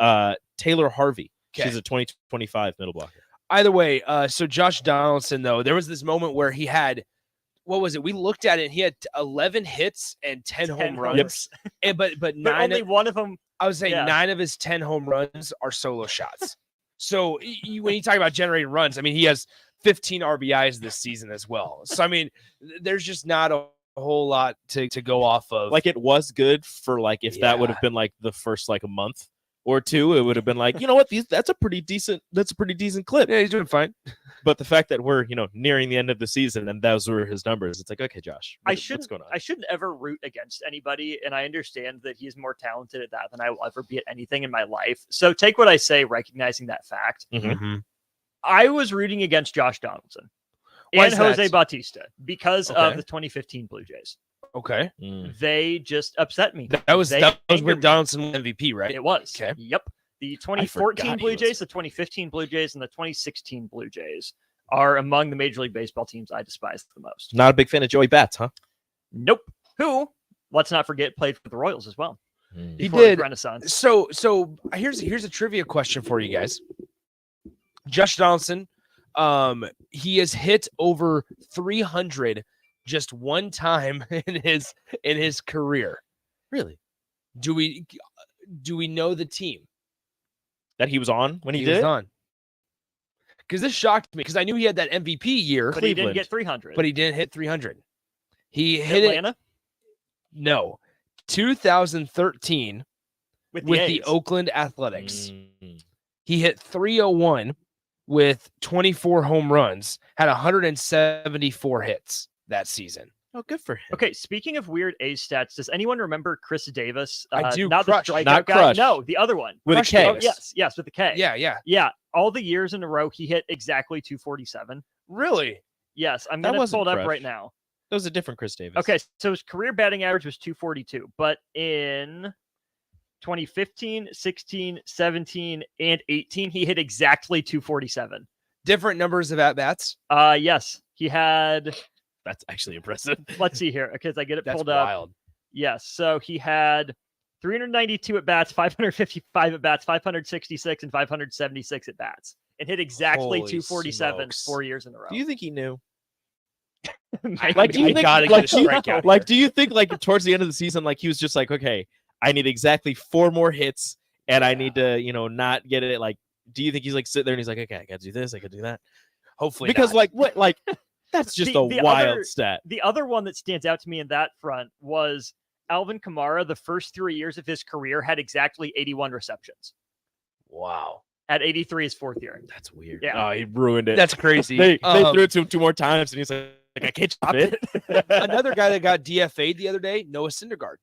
Taylor Harvey.
Okay.
She's a 2025 middle blocker.
Either way, so Josh Donaldson, though, there was this moment where he had, what was it? We looked at it, and he had 11 hits and 10 home runs. And, but nine
only one of them.
I would say
yeah.
9 of his 10 home runs are solo shots. So when you talk about generating runs, I mean, he has 15 RBIs this season as well. So, I mean, there's just not a whole lot to go off of.
Like, it was good for, like, if that would have been, like, the first, like, a month or two, it would have been like, you know what, that's a pretty decent clip.
Yeah, he's doing fine.
But the fact that we're, nearing the end of the season and those were his numbers, it's like, okay, Josh, what's going on?
I shouldn't ever root against anybody, and I understand that he's more talented at that than I will ever be at anything in my life. So take what I say, recognizing that fact. I was rooting against Josh Donaldson and Jose Bautista because of the 2015 Blue Jays.
Okay.
They just upset me.
That was when Donaldson won MVP, right?
It was.
Okay.
Yep. The 2014 Blue Jays, the 2015 Blue Jays, and the 2016 Blue Jays are among the Major League Baseball teams I despise the most.
Not a big fan of Joey Bats, huh?
Nope. Who, let's not forget, played for the Royals as well.
He
Before
did.
the Renaissance.
So here's a trivia question for you guys. Josh Donaldson, he has hit over 300 just one time in his career.
Really?
Do we know the team
that he was on when he
was
did?
on? Because this shocked me because I knew he had that MVP year,
But he didn't get 300.
But he didn't hit 300. He hit
Atlanta?
it. No, 2013
with
the
A's.
Oakland Athletics. He hit 301 with 24 home runs, had 174 hits that season.
Oh, good for him.
Okay, speaking of weird A's stats, does anyone remember Chris Davis?
I do.
Not
Crush.
the strikeout
Not
guy.
Crush.
No, the other one.
With a
Crush
K.
Davis. Yes, with the K.
Yeah.
All the years in a row, he hit exactly 247.
Really?
Yes, I'm
That
going to
wasn't
pull it up
Crush.
right now.
That was a different Chris Davis.
Okay, so his career batting average was 242, but in 2015, 16, 17, and 18, he hit exactly 247.
Different numbers of at-bats?
Yes, he had...
That's actually impressive.
Let's see here, because I get it
That's
pulled
wild.
up. Yes, so he had 392 at-bats, 555 at-bats, 566, and 576 at-bats, and hit exactly
Holy
247
smokes.
4 years in a row.
Do you think he knew?
Like,
do you think,
gotta
like,
get a strikeout
like, do you think, like, towards the end of the season, like, he was just like, okay, I need exactly 4 more hits, and I need to, not get it. Like, do you think he's like sitting there and he's like, okay, I got to do this, I got to do that?
Hopefully,
Because,
not.
like, what, like, that's just a wild stat.
The other one that stands out to me in that front was Alvin Kamara. The first 3 years of his career had exactly 81 receptions.
Wow.
At 83, his 4th year.
That's weird.
Yeah.
Oh, he ruined it.
That's crazy.
They threw it to him 2 more times, and he's like I can't stop it.
Another guy that got DFA'd the other day, Noah Syndergaard.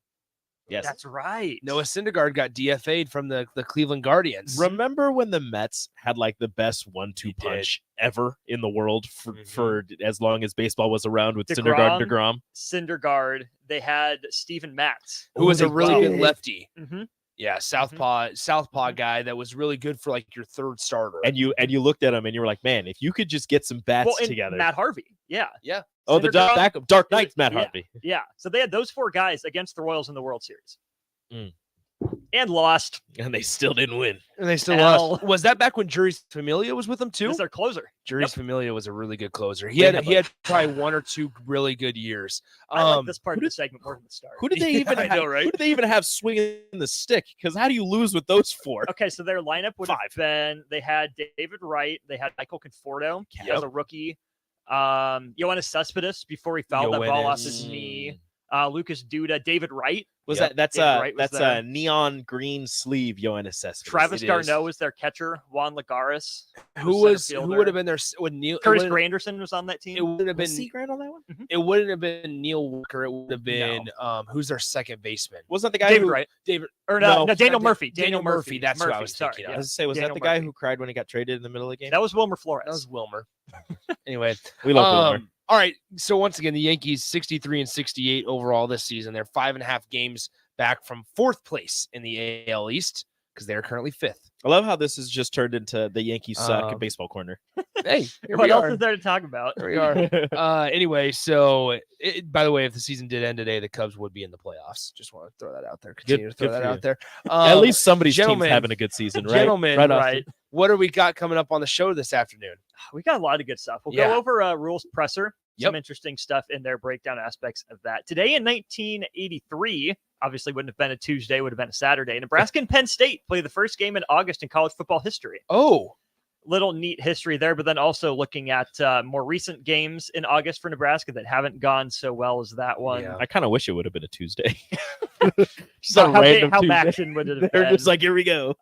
Yes.
That's right.
Noah Syndergaard got DFA'd from the Cleveland Guardians.
Remember when the Mets had like the best 1-2 punch ever in the world for as long as baseball was around with Syndergaard and DeGrom?
Syndergaard. They had Steven Matz,
who was a really good lefty.
Mm-hmm.
Yeah, Southpaw guy that was really good for like your third starter.
And you looked at him and you were like, man, if you could just get some bats
and
together.
Matt Harvey. Yeah.
Oh, the Dark Knight's Matt Harvey.
Yeah. So they had those 4 guys against the Royals in the World Series. And lost.
And they still didn't win.
And they still lost. Was that back when Juris Familia was with them too?
That's their closer.
Juris Familia was a really good closer. He had probably 1 or 2 really good years.
I like this part of the segment more than the start.
Who did they even have?
right?
Who did they even have swinging the stick? Because how do you lose with those 4?
Okay, so their lineup would have been, they had David Wright, they had Michael Conforto as a rookie, Yoenis Cespedes before he fouled that ball off his knee. Lucas Duda, David Wright.
That's
David Wright was there.
a neon green sleeve, Yoenis Cespedes.
Travis Garneau was their catcher. Juan Lagares.
Who would have been there? Would Neil
Curtis Granderson was on that team.
It would have been
Was Seagrant on that one?
It wouldn't have been Neil Walker. It would have been who's their second baseman?
Wasn't that the guy
David
who
Wright.
David
Or no,
not
Daniel
Da-
Murphy.
Daniel Murphy. That's who I was
sorry,
thinking
yeah.
of.
I was to say, was
Daniel
that the guy
Murphy.
who cried when he got traded in the middle of the game?
That was Wilmer Flores.
That was Wilmer. Anyway,
We love Wilmer.
All right. So once again, the Yankees 63 and 68 overall this season. They're 5.5 games back from 4th place in the AL East because they're currently 5th.
I love how this has just turned into the Yankees suck baseball corner.
Hey, here
What
we
else
are.
is there to talk about?
There we are. Anyway, so by the way, if the season did end today, the Cubs would be in the playoffs. Just want to throw that out there. Continue to throw
good
that
for
out
you.
there.
At least somebody's team's
gentlemen,
having a good season, right?
Gentlemen,
Right.
what do we got coming up on the show this afternoon?
We got a lot of good stuff. We'll
Yeah.
go over Rules Presser. Some
Yep.
interesting stuff in there, breakdown aspects of that. Today in 1983, obviously wouldn't have been a Tuesday, would have been a Saturday. Nebraska and Penn State play the first game in August in college football history.
Oh,
little neat history there, but then also looking at more recent games in August for Nebraska that haven't gone so well as that one.
I kind of wish it would have been a Tuesday.
So how
Tuesday.
action would it have
They're
been?
just like, here we go.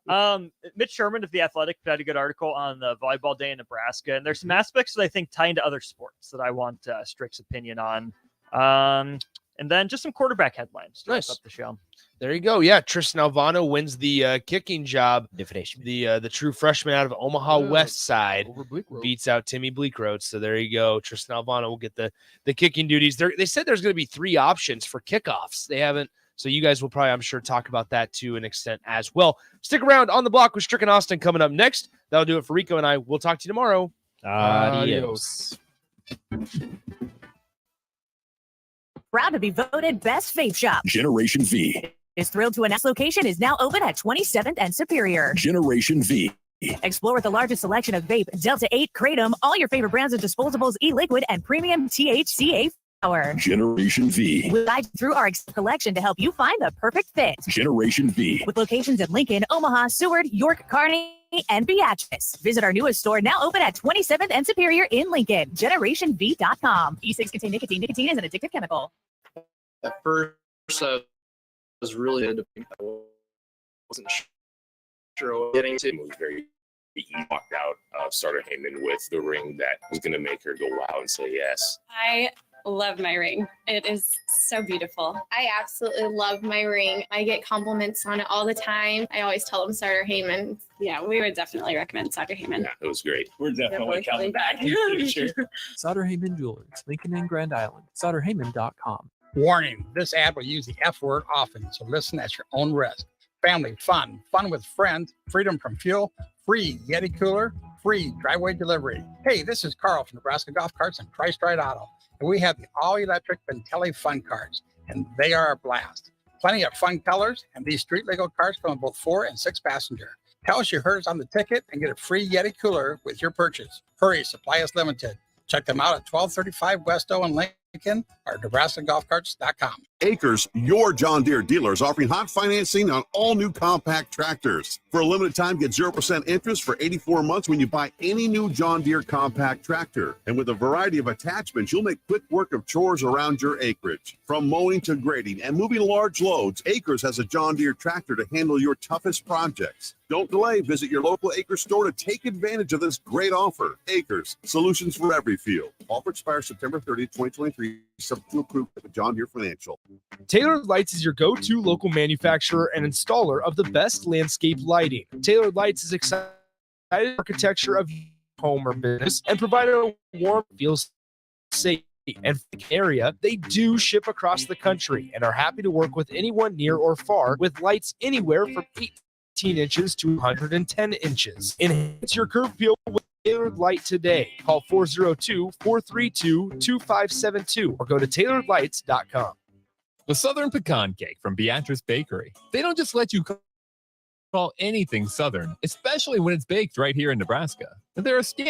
Mitch Sherman of The Athletic put out a good article on the volleyball day in Nebraska, and there's some aspects that I think tie into other sports that I want Strick's opinion on. And then just some quarterback headlines to wrap up the show.
There you go. Yeah, Tristan Alvano wins the kicking job. The true freshman out of Omaha West Side beats out Timmy Bleakroad. So there you go. Tristan Alvano will get the kicking duties. They said there's going to be 3 options for kickoffs. They haven't. So you guys will probably, I'm sure, talk about that to an extent as well. Stick around on the block with Strick and Austin coming up next. That'll do it for Rico and I. We'll talk to you tomorrow.
Adios.
Proud to be voted best vape shop.
Generation V.
Is thrilled to announce location is now open at 27th and Superior.
Generation V.
Explore with the largest selection of vape, Delta 8, Kratom, all your favorite brands of disposables, e-liquid, and premium THCA flower.
Generation V.
We'll guide you through our collection to help you find the perfect fit.
Generation V.
With locations in Lincoln, Omaha, Seward, York, Kearney, and Beatrice. Visit our newest store now open at 27th and Superior in Lincoln. GenerationV.com. E6 contain nicotine. Nicotine is an addictive chemical.
At first, I was really into pink. I wasn't sure what getting to.
It was very easy. Walked out of Starter Heyman with the ring that was going to make her go wow and say yes.
I love my ring. It is so beautiful. I absolutely love my ring. I get compliments on it all the time. I always tell them Starter Heyman. Yeah, we would definitely recommend Starter Heyman.
Yeah, it was great.
We're
definitely coming back.
Sutter Heyman Jewelers, Lincoln and Grand Island. SutterHeyman.com.
Warning, this ad will use the F word often, so listen at your own risk. Family fun, fun with friends, freedom from fuel, free Yeti cooler, free driveway delivery. Hey, this is Carl from Nebraska Golf Carts and Price Right Auto, and we have the all-electric Bentelli Fun Carts, and they are a blast. Plenty of fun colors, and these street legal carts come in both 4 and 6 passenger. Tell us you heard us on the ticket and get a free Yeti cooler with your purchase. Hurry, supply is limited. Check them out at 1235 West O in Lincoln or NebraskaGolfCarts.com.
Acres, your John Deere dealer, is offering hot financing on all new compact tractors. For a limited time, get 0% interest for 84 months when you buy any new John Deere compact tractor. And with a variety of attachments, you'll make quick work of chores around your acreage. From mowing to grading and moving large loads, Acres has a John Deere tractor to handle your toughest projects. Don't delay. Visit your local Acres store to take advantage of this great offer. Acres, solutions for every field. Offer expires September 30th, 2023. Subject to approval at the John Deere Financial.
Tailored Lights is your go-to local manufacturer and installer of the best landscape lighting. Tailored Lights is excited architecture of your home or business and provide a warm, feels safe and area. They do ship across the country and are happy to work with anyone near or far with lights anywhere from 18 inches to 110 inches. Enhance your curb appeal with Tailored Light today. Call 402-432-2572 or go to tailoredlights.com.
The Southern Pecan Cake from Beatrice Bakery. They don't just let you call anything Southern, especially when it's baked right here in Nebraska. They're a standard